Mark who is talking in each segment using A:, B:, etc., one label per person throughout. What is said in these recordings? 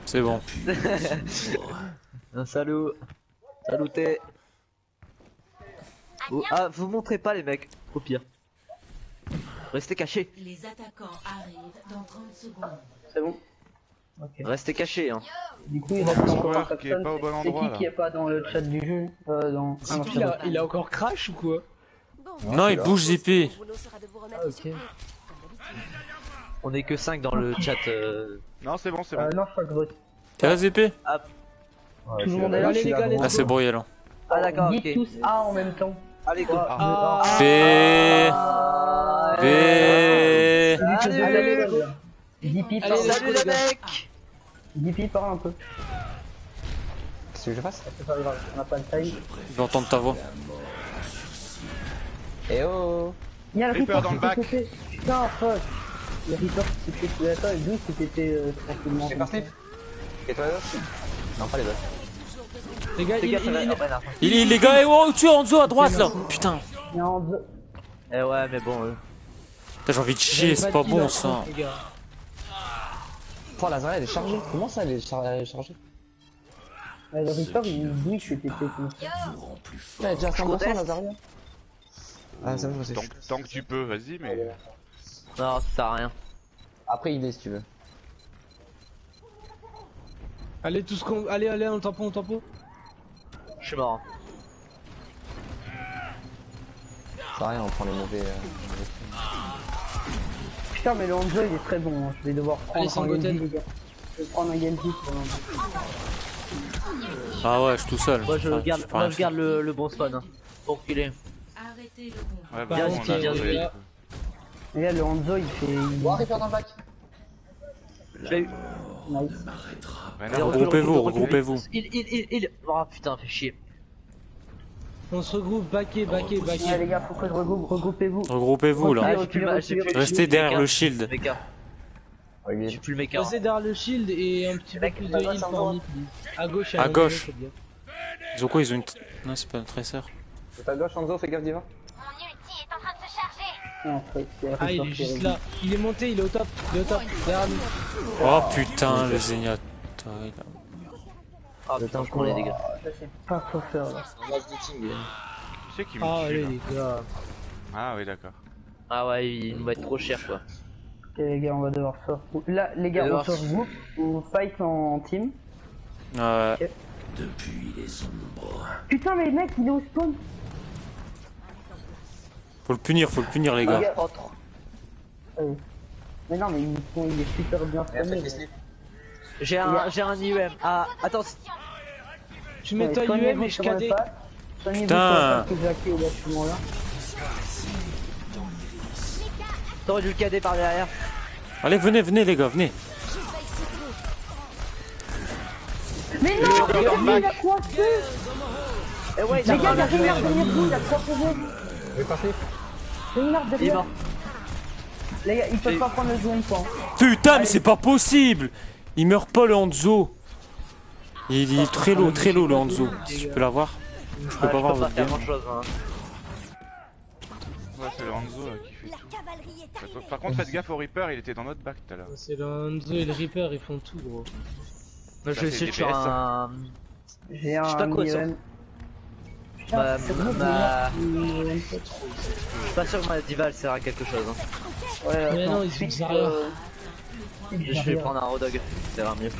A: C'est bon.
B: Salut. Saluté. Oh, ah, vous montrez pas les mecs, au pire. Restez cachés.
C: Les attaquants arrivent dans 30 secondes.
D: C'est bon. Ok.
B: Restez cachés, hein.
D: Du coup, il reste encore
E: joueur
D: un
E: qui est pas au bon
D: C'est
E: endroit,
D: qui est pas dans le chat du jeu dans... Ah, non, c'est bon.
F: Il a encore crash ou quoi?
A: Non, il bouge ZP.
F: Ah, ok.
B: On est que 5 dans le chat.
E: Non, c'est bon, c'est bon.
D: Non, je crois que vote.
A: T'es là ZP?
D: Tout le monde est là,
F: Allez, les gars,
A: Ah, c'est brouillé.
B: Ah d'accord,
D: Dites
B: ok.
D: tous A en même temps.
B: Allez, go.
A: B. B.
D: Dipi,
F: Allez,
D: parle.
B: Salut les mecs.
D: Dipi, parle un peu.
G: Qu'est-ce que je fasse?
D: C'est pas grave, on a pas le time.
A: Je vais entendre ta voix.
G: Eh oh!
D: Il y a le
E: Reaper
D: Reaper
E: dans le
D: qui
E: bac.
D: s'est fait. Putain, fuck. Le Reaper qui s'est fait. Attends, et d'où c'était tranquillement.
G: C'est parti? Et toi là? Non, pas les autres.
F: Les gars,
B: Les gars, ça va.
F: il...
B: Oh, bah, non.
A: Les gars, oh, tu es Hanzo à droite là. Putain.
D: Il y a un deux.
B: Eh ouais, mais bon.
A: Putain, j'ai envie de chier, c'est pas bon ça.
F: Les gars.
G: Oh, la Zarya elle est chargée. Comment ça elle est chargée?
D: Le Reaper, il dit que c'était technique.
G: Elle est déjà à 100% la Zarya. Ah, c'est bon, c'est
E: Tant que tu peux, vas-y, mais.
B: Non, ça sert à rien.
G: Après, il est si tu veux.
F: Allez, tous qu'on. Allez, on tampon, on tampon.
B: Je suis mort.
G: Zarya, on prend les mauvais.
D: Putain, mais le Hanzo il est très bon. Hein. Je vais devoir
F: Allez,
D: prendre un
F: Sangoten.
D: Genji, les gars. Je vais prendre un Genji pour l'Hanzo.
A: Ah ouais, je suis tout seul.
B: Moi je
A: Enfin,
B: garde,
A: peux rien faire.
B: le bon spawn. Hein, pour qu'il est.
C: Arrêtez le combat.
E: Ouais,
B: Bien,
E: bon,
B: bien, bien,
E: joué.
F: bien.
D: Les gars, le Hanzo il fait.
G: Oh, Reaper dans le bac!
B: Je l'ai eu.
D: Nice.
E: Rien à
A: Regroupez-vous, regroupez-vous.
B: Il. Oh putain, fait chier.
F: On se regroupe, baquer.
D: Ouais, les gars, faut que je regroupe, regroupez-vous.
A: Regroupez-vous là.
B: Ah, j'ai plus
A: Restez derrière le shield.
B: Mecha. J'ai plus le mecha.
F: Passez derrière le shield et un petit peu plus de heal pour mid. À gauche,
A: À
F: un
A: gauche.
F: c'est bien.
A: Ils ont quoi? Ils ont une. Non, c'est pas un tracer.
G: C'est à gauche, Hanzo, fais gaffe d'Iva.
D: Non, c'est le
F: Ah, il
D: Reaper
F: est
D: qui
F: juste là. Il est monté, il est au top. Derrière nous.
A: Oh putain, le Zenyatta.
B: Ah putain, je prends les dégâts.
D: Je sais pas quoi faire là.
E: Tu sais qui me
F: Ah,
E: tue
F: allez,
E: là.
F: les gars.
E: Ah oui, d'accord.
B: Ah ouais, il va être trop cher quoi.
D: Ok, les gars, on va devoir faire. Là, les gars, on se regroupe, on fight en team.
A: Ouais.
D: Putain, mais mec, il est au spawn.
A: Faut le punir les gars.
D: Mais non, mais il est super bien spawné.
B: J'ai un IEM. Ah, attends.
F: Tu mets toi UM et je KD.
A: Putain.
B: T'aurais dû le cader par derrière.
A: Allez, venez les gars, venez.
D: Mais non, il a coincé.
B: Eh ouais,
D: Les gars, il y a Reynard derrière vous, il a 3 PV.
G: Je vais passer.
D: Reynard
B: Il est
D: derrière.
B: mort.
D: Les gars, ils peuvent pas prendre le deuxième point.
A: Putain, mais c'est pas possible. Il meurt pas le Hanzo. Il est très low le Hanzo. Si tu peux l'avoir. Je peux pas voir
B: Je peux pas
A: votre
B: faire
A: game.
B: grand chose. Hein.
E: Ouais, c'est le Hanzo là, qui fait tout. Par contre, faites gaffe au Reaper, il était dans notre bac tout à l'heure.
F: C'est le Hanzo et le Reaper, ils font tout, gros.
B: Moi, je vais essayer de faire
E: DPS,
B: un.
D: J'ai
B: Je t'accroche,
D: IEM.
B: Ma-
D: Putain, c'est bon,
B: ma-
D: mais-
B: Je suis pas sûr que ma diva elle sert à quelque chose. Hein.
D: Ouais,
F: Mais
D: attends,
F: non, ils
D: Twitch,
F: utilisent rien.
B: Je vais prendre un Rodog, ça ira mieux.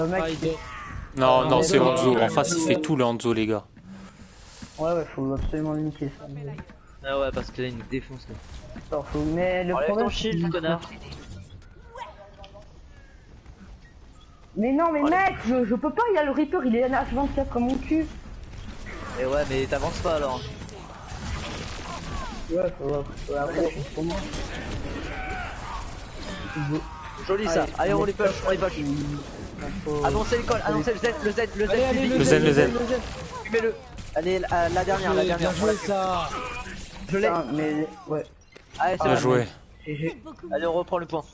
D: Mec,
F: Ah, il doit-
A: Non, non, c'est Hanzo. En face, il fait tout le Hanzo, les gars.
D: ouais, faut absolument le niquer ça.
B: Ah ouais, parce que là il nous défonce. Là.
D: Attends, faut... Mais le
B: Enlève
D: problème,
B: ton shield, connard.
D: Mais non, mais mec, je peux pas, il y a le Reaper, il est H24 comme mon cul.
B: Et ouais, mais t'avances pas alors.
D: Ouais, après, pour moi.
B: Joli ça. Allez, on les push, on les push. Annoncez l'école, annoncez le Z.
F: Allez,
A: Le zen.
B: Fumez-le. Allez, la dernière,
F: Bien joué, ça.
B: Je l'ai.
D: Putain, mais ouais.
B: Allez, c'est
A: Bien
B: bon.
A: joué.
B: Allez, on reprend le point.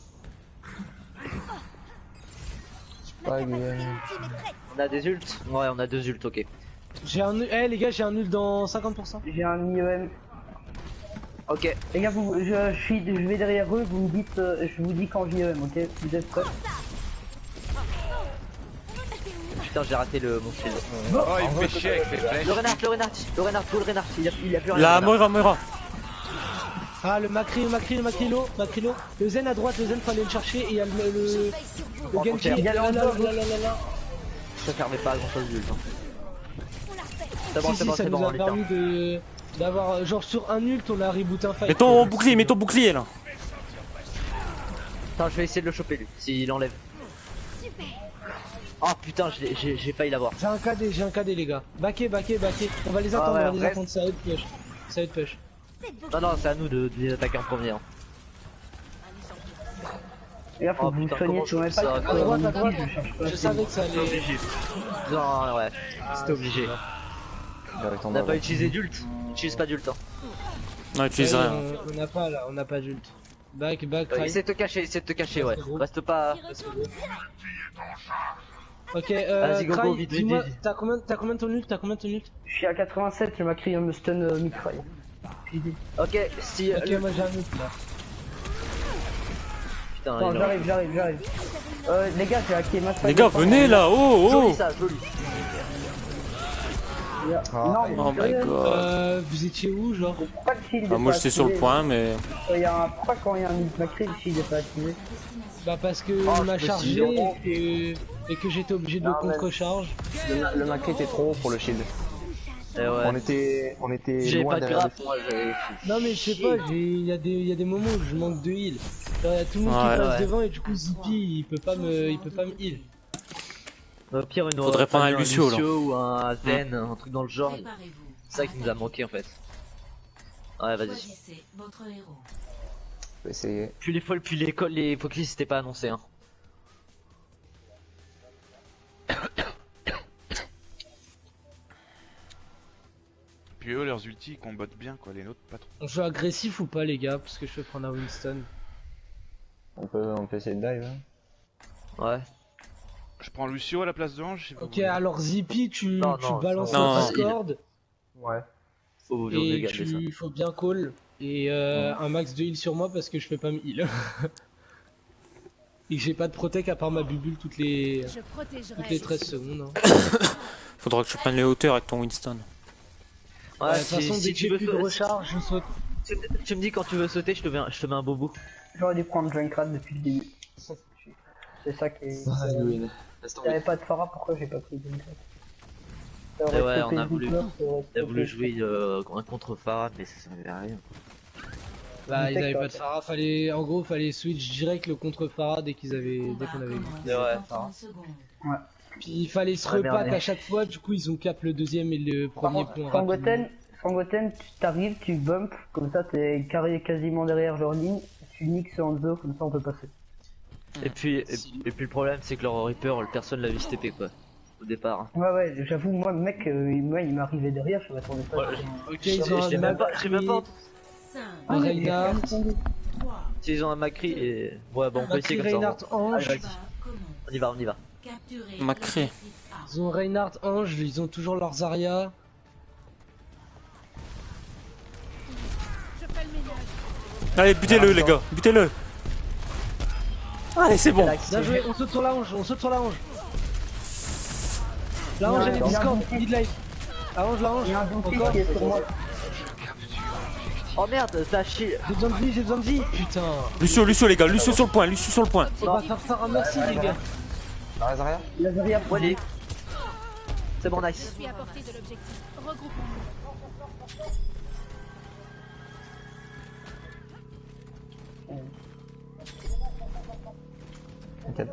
G: Pas Guillaume.
B: On a des ults. Ouais, on a 2 ults, ok.
F: J'ai un nul. Eh, les gars, j'ai un nul dans 50%.
D: J'ai un IEM.
B: Ok.
D: Les gars, je vais derrière eux, vous me dites, je vous dis quand j'IEM, ok? Vous êtes prêts?
B: putain, j'ai raté mon shield.
E: Oh, il me fait chier avec ses flèches.
B: Le Reinhardt, go le Reinhardt, il a plus rien.
A: La Moira.
F: Ah, le Macri, l'eau. Le Zen à droite, fallait le chercher et il y a le Genji.
B: Il y a le
F: là.
B: Ça servait pas à grand chose d'ult.
F: Si, ça nous a permis d'avoir, genre sur un ult, on a reboot un fight.
A: Mets ton bouclier là.
B: Attends, je vais essayer de le choper lui, s'il enlève. Oh putain, j'ai failli l'avoir.
F: J'ai un KD les gars. Baquez. On va les attendre, ça va être push.
B: Non, c'est à nous de les attaquer en premier. Hein.
D: Et là, faut que vous soigniez sur mes pas.
F: À droite, je savais que ça allait.
B: Non, ouais, c'était obligé. On n'a pas utilisé d'ult, utilise pas d'ult. Hein.
A: Non, utilise rien.
F: On n'a pas d'ult. Back,
B: essaie de te cacher, ouais. Reste pas.
F: Ok,
B: vas-y, go, vite.
F: T'as combien de ton ult?
D: Je suis à 87, je m'accrie un me stun mid-fry.
B: Ok, si.
F: Ok, moi j'ai un ult là.
B: Putain,
D: attends, j'arrive. Les gars, j'ai hacké ma
A: Les gars, venez là,
B: Joli ça, joli.
D: Non,
A: Oh my god.
F: Vous étiez où, genre?
D: Pourquoi le shield est
A: Moi
D: pas
A: j'étais sur le
D: activé
A: point, mais.
D: Pourquoi quand il y a un mid macri, le shield est pas activé?
F: Bah parce que on m'a chargé et que j'étais obligé de contre-charge.
G: Le macré était trop haut pour le shield.
B: Ouais.
G: On était
B: J'ai
G: loin
B: pas de
G: derrière.
B: graphe, moi j'avais.
F: Non mais je sais pas, il y a des moments où je manque de heal. Il y a tout le monde qui passe devant et du coup Zippy il peut pas me heal.
B: Au pire, il nous
A: Faudrait prendre un
B: fallu
A: Lucio, là.
B: ou un Zen, un truc dans le genre. C'est ça qui nous a manqué en fait. Ouais, vas-y.
C: Choisissez votre héros.
G: Je vais essayer.
B: Puis les Focus c'était pas annoncé hein.
E: Puis eux, leurs ultis, ils combattent bien quoi, les nôtres pas trop.
F: On joue agressif ou pas les gars? Parce que je peux prendre un Winston.
G: On peut essayer de dive. Hein.
B: Ouais.
E: Je prends Lucio à la place de Ange. Si vous
F: Ok,
E: voulez.
F: alors Zippy, tu balances
A: non,
F: le Discord
G: Ouais.
B: Faut
F: et il faut bien call. Et un max de heal sur moi parce que je fais pas me heal. Et que j'ai pas de protec à part ma bubule toutes les 13 secondes. Hein.
A: Faudra que je prenne les hauteurs avec ton Winston.
B: Ouais,
F: De toute façon, dès que j'ai plus de recharge, je saute.
B: Tu me dis quand tu veux sauter, je te mets un bobo.
D: J'aurais dû prendre Junkrat depuis le début. C'est ça qui est. J'avais pas de Pharah, pourquoi j'ai pas pris Junkrat?
B: Et ouais, on a voulu jouer un contre Pharah, mais ça servait à rien.
F: Bah, ils avaient pas de Pharah, en gros, fallait switch direct le contre Pharah dès qu'on avait vu.
B: Ouais.
D: Ouais.
F: Puis il fallait se repack à chaque fois, du coup, ils ont cap le deuxième et le premier point.
D: Sangoten, tu t'arrives, tu bump, comme ça t'es carré quasiment derrière leur ligne, tu niques ce Hanzo, comme ça on peut passer.
B: Et puis le problème c'est que leur Reaper, personne l'a vu se TP quoi, au départ.
D: Ouais, j'avoue, moi, mec, il m'arrivait derrière, je m'attendais pas.
F: Ok, ils ont
B: Je l'ai même pas.
F: un Reinhardt.
B: S'ils ont un Macri et. Ouais, bon, on peut essayer comme ça.
F: Reinhardt, Ange.
B: Allez, vas-y. On y va.
A: Macré.
F: Ils ont Reinhardt, Ange, ils ont toujours leurs Zarya.
A: Allez, butez-le les gars, butez-le. Allez, c'est bon.
F: Bien joué, on saute sur la Ange. La Ange, elle est Discord, mid-life. La Ange.
D: Il y a un bouclier
F: Encore.
D: qui est sur moi.
B: Oh merde, ça chie.
F: J'ai besoin de vie, putain.
A: Lucio les gars, Lucio sur le point.
F: On va faire un merci les gars.
G: La Zarya.
D: Il a derrière.
B: Allez. C'est bon, nice.
G: T'inquiète.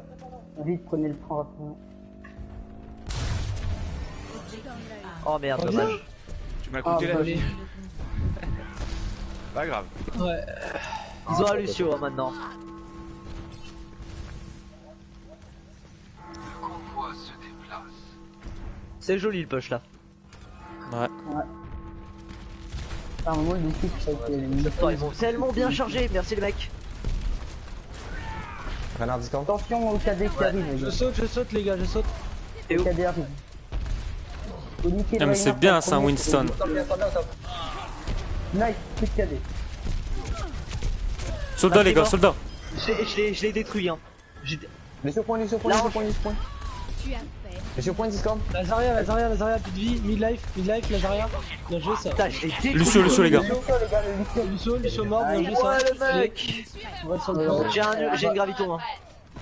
D: Vite, prenez le train rapidement.
B: Oh merde, dommage.
E: Tu m'as coûté la
F: Allez.
E: vie. Pas grave.
F: Ouais.
B: Ils ont un Lucio hein, maintenant. C'est joli le push là.
A: Ouais.
D: À un moment, le bouclier, ça a été
B: Oh, ils vont tellement bien chargé, merci les mecs.
G: Renard Discord.
D: Attention au KD qui arrive, les
F: Je
D: gars.
F: saute les gars, je saute.
B: Et
D: Le
B: où
D: KD arrive. Faut niquer
A: Ah, mais
D: le
A: c'est
D: Reinhardt
A: bien
D: en
A: ça,
D: premier.
A: Winston.
D: Nice, plus de KD.
A: Soldats les gars, soldats.
B: Je l'ai détruit hein.
G: Laissez au point.
B: Là,
G: Je suis au point de Discord.
F: Lazaria, plus de vie, midlife, Lazaria. Bien joué ça.
B: Putain, je l'ai détruit.
A: Lucio les gars.
F: Lucio mort, bien joué ça.
B: Ouais, le mec.
F: On va sur le plan.
B: J'ai une gravito, hein.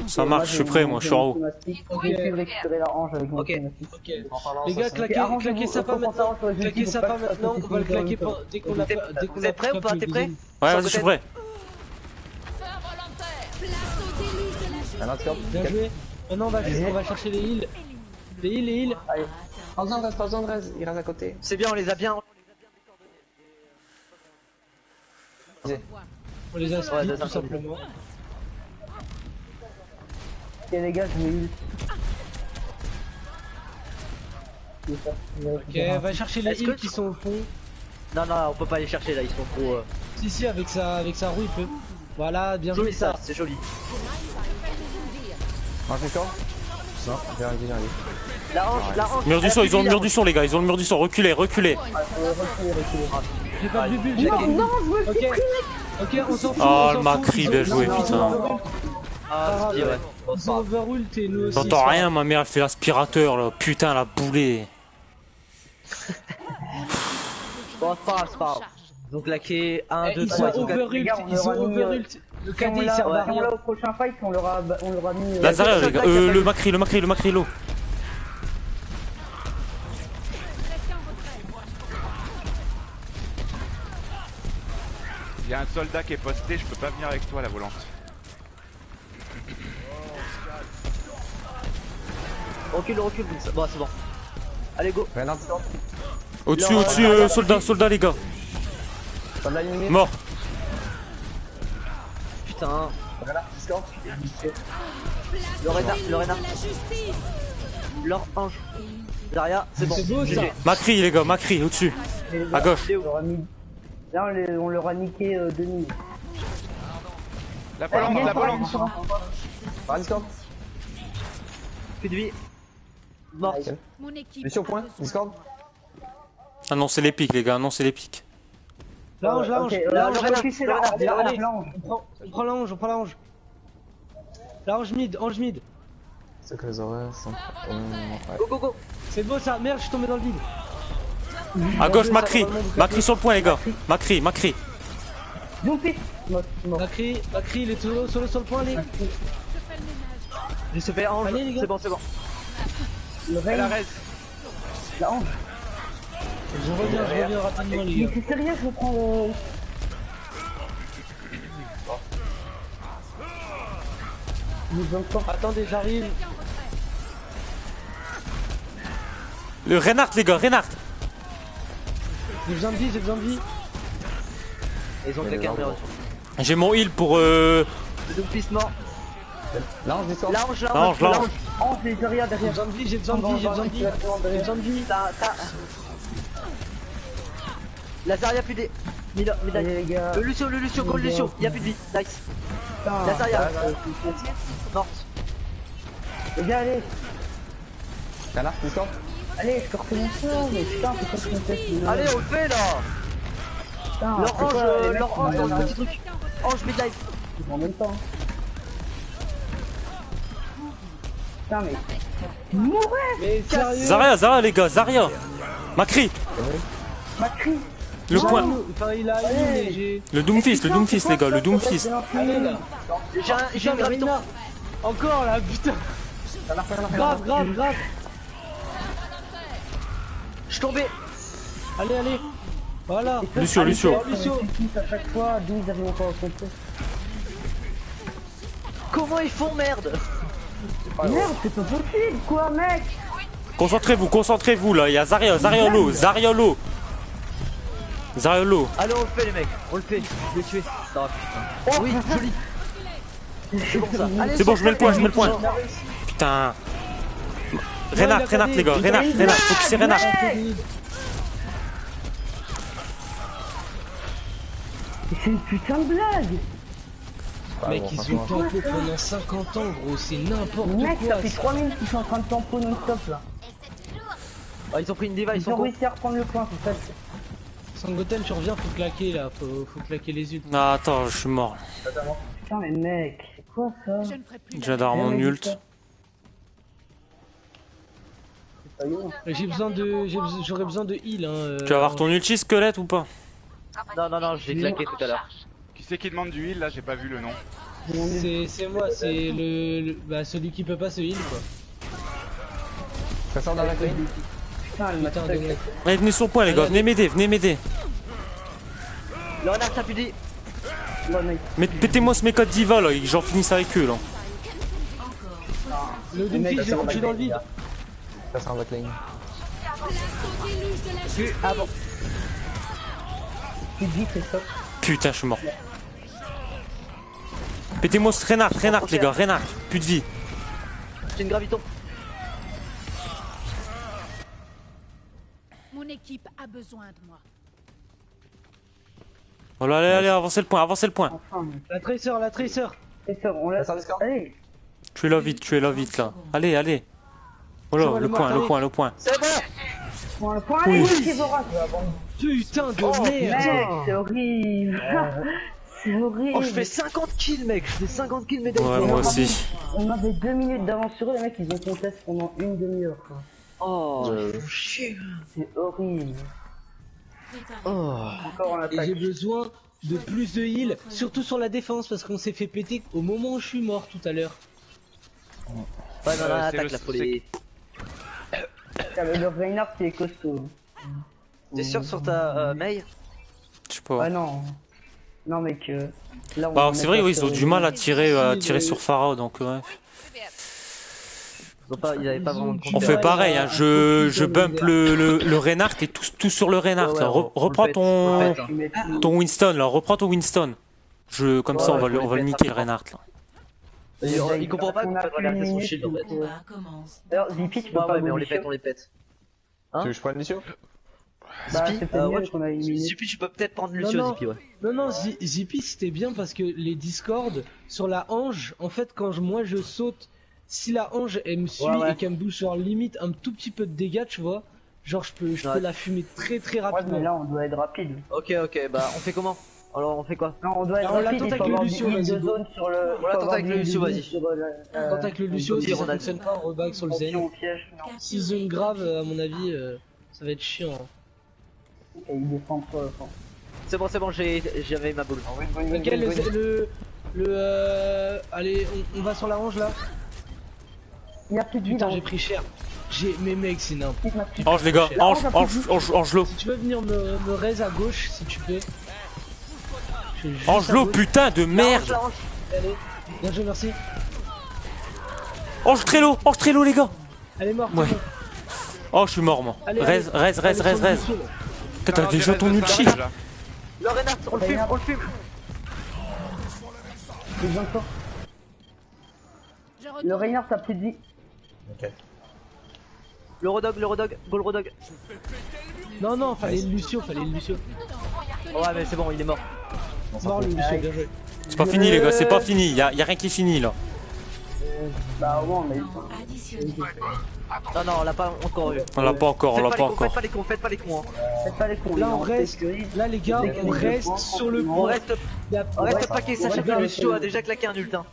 A: Ça marche, je suis prêt, moi je suis en haut.
D: J'ai pu récupérer la range avec mon
B: Ok.
F: Ok. Les gars, claquez ça pas maintenant. Claquez ça pas maintenant. On va le claquer dès qu'on a.
B: Vous êtes prêts ou pas? T'es prêt?
A: Ouais, vas-y, je suis prêt.
G: Un autre scope.
F: Bien joué. Maintenant, on va chercher les heals. Les heals.
G: Pas besoin de reste, pas besoin de reste. Il reste à côté.
B: C'est bien, on les a bien.
F: On les a split
B: Ouais,
F: tout simplement.
D: Ok les gars, je vais ult.
F: Ok, va chercher les heals qui sont au fond.
B: Non, non, on peut pas les chercher là, ils sont trop.
F: Si, avec sa roue, il peut. Voilà, bien joué
B: Joli ça, c'est joli.
G: Un score. Non, j'ai rien dit.
B: La hanche.
A: Mur du son, ils ont le mur du son les gars, ils ont le mur du son, reculez.
F: J'ai pas de bulle, j'ai pas de bulle. Ok, on s'en fout.
A: Oh le Macri, bien joué putain.
B: Ah, c'est ouais.
F: Ils ont overult et nous aussi.
A: J'entends rien, ma mère elle fait l'aspirateur là, putain la boulée.
B: Bon, c'est pas grave. Donc claqué 1, 2,
F: Ils
B: 3,
F: ont overult. Le KD il sert à rien.
D: Au prochain fight, on leur a mis.
A: Lazaria les gars, le Macri low.
E: Il y a un soldat qui est posté, je peux pas venir avec toi la volante.
B: Recule. Bon, c'est bon. Allez, go.
G: Rien à Discord.
A: Au-dessus, soldat les gars.
G: Soldat éliminé.
A: Mort.
B: Putain.
G: Rien à Discord.
B: Lorena. Leur ange. Daria, c'est bon.
F: C'est beau ça.
B: GG.
A: Macri les gars, Macri au-dessus. À gauche.
D: Là, on leur a niqué 2000.
E: La volante.
G: Pas Discord.
B: Plus de vie. Mort.
G: Je suis au point. Discord.
A: Ah non c'est l'épique les gars, non c'est l'épique.
F: L'ange.
B: Lorena.
F: Allez, on prend la hange. La hange mid.
G: C'est que les horaires sont.
B: Go.
F: C'est beau ça, merde, je suis tombé dans le vide.
A: À gauche Macri sur le point les gars. Macri.
D: Macri,
F: Macri, il est sur le point, allez.
B: Il se fait ange.
F: Allez, les gars.
B: C'est bon.
E: La res.
D: la hanche.
F: Je reviens rapidement, les
D: Mais
F: gars.
D: c'est sérieux, je prends
F: Attendez, j'arrive.
A: Le Reinhardt les gars, Reinhardt.
F: J'ai besoin de vie.
B: Ils ont claqué un numéro.
A: J'ai mon heal pour
B: Le Doomfist mort.
G: L'ange Discord.
A: L'ange.
D: hanche, les derrière.
F: J'ai besoin de vie.
B: Lazaria plus des.
D: Allez les gars.
B: Le Lucio, gros Lucio. Y'a plus de vie. Nice. Lazaria. Morte.
D: Les gars, allez.
G: Rien à Discord.
D: Allez, je corte mon sort, mais putain, c'est quoi ce contexte?
B: Allez, on le fait là.
D: Putain,
B: Leur
D: c'est quoi, les
B: ange
D: mecs,
B: dans le petit truc. Ange midlife.
D: En même temps. Putain, mais.
F: Mais sérieux.
A: Zarya les gars, Zarya. Macri.
D: Macri.
A: Le point.
F: Enfin, il a eu, mais j'ai.
A: Le Doomfist les gars, le Doomfist.
F: Allez là.
B: J'ai un graviton.
F: Encore là, putain. Grave.
B: Je suis tombé.
F: Allez. Voilà.
A: Lucio.
D: À chaque fois, 12 arrivent encore au compte.
B: Comment ils font, merde?
D: Merde, c'est pas possible, quoi, mec.
A: Concentrez-vous là, il y a Zarya low.
B: Allez, on le fait, les mecs. On le fait. Je vais tuer. Oh, oui, joli. C'est bon ça. Allez,
A: C'est bon, je mets le point. Putain. Reinhardt les gars, Reinhardt, faut que c'est Reinhardt.
D: C'est une putain de blague.
F: Mec, ils sont tampés pendant 50 ans, gros, c'est n'importe
D: Mec,
F: quoi.
D: ça fait 3 minutes qu'ils sont en train de tamper non-stop là.
B: Ah, ils ont pris une diva, ils
D: Ils
B: sont
D: ont
B: cons.
D: réussi à reprendre le point, c'est ça.
F: Sangoten, tu reviens, faut claquer là, faut claquer les yeux.
A: Non, attends, je suis mort.
D: Putain, mais mec, c'est quoi ça?
A: Je viens d'avoir mon ult.
F: J'aurais besoin de heal, hein.
A: Tu vas avoir ton ulti squelette ou pas?
B: Non, je l'ai claqué tout à l'heure.
E: Qui c'est qui demande du heal là? J'ai pas vu le nom.
F: C'est moi, c'est bah, celui qui peut pas se heal, quoi.
G: Ça sort dans la clé.
F: Putain,
A: Allez, venez sur le point, les gars, venez m'aider, venez m'aider.
B: Le renard t'as plus dit.
A: Mais pétez-moi ce méca de diva là, j'en finisse avec eux là.
F: Le Doomfist, j'ai foutu dans le vide.
G: Ça sort en backline.
D: Ah bon. Tu dis c'est ça.
A: Putain, je suis mort. Pétez-moi ce Reinhardt les gars, Reinhardt, plus de vie.
B: J'ai une graviton.
C: Mon équipe a besoin de moi.
A: Oh là, allez, avancez le point, avancez le point.
D: Enfin,
F: La Tracer.
D: on l'a. Allez.
A: Tuez-la vite là. Allez. Oh là, le point.
B: C'est bon.
D: Pour le point, allez, Kivora.
F: Putain de
D: Mec,
F: merde.
D: c'est horrible. C'est horrible.
B: Oh, je fais 50 kills, mec. Je fais 50 kills, médaille.
A: Ouais, moi aussi.
D: On avait 2 minutes d'avance sur eux, les mecs, ils ont contesté pendant une demi-heure. Quoi.
B: Oh, chier.
D: C'est horrible.
C: Préparez.
D: Encore en
F: Et
D: attaque.
F: j'ai besoin de plus de heal, surtout sur la défense, parce qu'on s'est fait péter au moment où je suis mort tout à l'heure.
B: Ouais, dans la
E: c'est
B: attaque,
E: le-
B: là, faut les...
D: Le Reinhardt qui est costaud.
B: T'es sûr sur ta Mei?
A: Je sais pas.
D: Ah non. Non, mec. Là, on
A: Bah,
D: met
A: c'est vrai,
D: pas
A: oui, ils
D: sur
A: ont du mal à tirer sur Pharah, donc ouais.
B: Ils avaient pas vraiment de
A: On
B: contrôle.
A: fait pareil, hein. Je bump le Reinhardt et tout sur le Reinhardt.
B: Ouais,
A: là.
B: on
A: Reprends
B: le fait, on le fait, hein.
A: ton Winston là, reprends ton Winston. Comme ça, on va le niquer le Reinhardt là.
B: Il comprend pas qu'on peut pas garder son shield en fait.
C: Le combat commence.
D: Alors, Zippy, tu peux
B: Ouais,
D: pas
B: ouais, mais on
D: modifier.
B: les pète.
G: Tu veux que je prenne Lucio?
D: Bah,
B: Zippy,
D: c'est peut-être
B: ouais,
D: mieux qu'on a éliminé.
B: Zippy, tu peux peut-être prendre Lucio,
F: Non,
B: Zippy, ouais.
F: Non, Zippy c'était bien parce que les Discord sur la hanche, en fait, quand moi je saute, si la hanche elle me suit
B: Ouais.
F: et qu'elle me bouge sur limite un tout petit peu de dégâts, tu vois, genre je peux la fumer très
D: Ouais, mais
F: rapidement.
D: là, on doit être rapide.
B: Ok, bah on fait comment? Alors on fait quoi?
D: Non, on doit être
F: Alors, on
D: rapide,
F: l'attend
D: il
F: avec
D: faut
F: le
D: avoir
F: Lucio,
D: des
F: vas-y.
D: de zone sur le...
B: On l'attend avec le Lucio, vas-y.
F: Quand avec le Lucio, si ça
B: on a-
F: fonctionne pas, on reback sur le Zen.
D: Au piège, non.
F: Si zone grave, à mon avis, ça va être chiant. Hein.
D: Et il descend trop. Enfin.
B: C'est bon, j'avais ma boule.
F: Ok, allez, on va sur la range là.
D: Il y a plus de vie
F: Putain,
D: dans
F: j'ai pris cher. Mais mec, c'est n'importe.
A: Ange les gars, Angelot.
F: Si tu veux venir me raise à gauche, si tu peux. Je suis juste
A: Angelot,
F: à gauche.
A: putain de merde.
F: Allez, bien joué, merci.
A: Ange Trello les gars.
F: Elle est morte.
A: Ouais. Oh, je suis mort moi.
F: Allez,
A: Rez. Putain, t'as déjà ton ulti.
B: Le Reinhardt, on le fume.
D: J'ai besoin de toi.
C: Je retourne.
D: Le Reinhardt, t'as plus de vie.
G: Ok.
B: Le Rodog, go le Rodog.
F: Non, fallait le Lucio.
B: Ouais, mais c'est bon, il est mort.
F: Mort le Lucio, bien joué.
A: C'est pas fini les gars, c'est pas fini. Y a rien qui est fini là.
D: Bah, au moins, on a eu
C: Additionnel.
B: Non, on l'a pas encore eu.
A: On l'a pas encore.
B: Faites pas les cons, hein.
D: Faites pas les cons.
F: Là,
D: les
F: on
D: gars,
F: reste.
D: sécurise.
F: Là, les gars, on reste sur le
B: On
F: point.
B: reste pas qu'il sache que le Lucio a déjà claqué un ultin.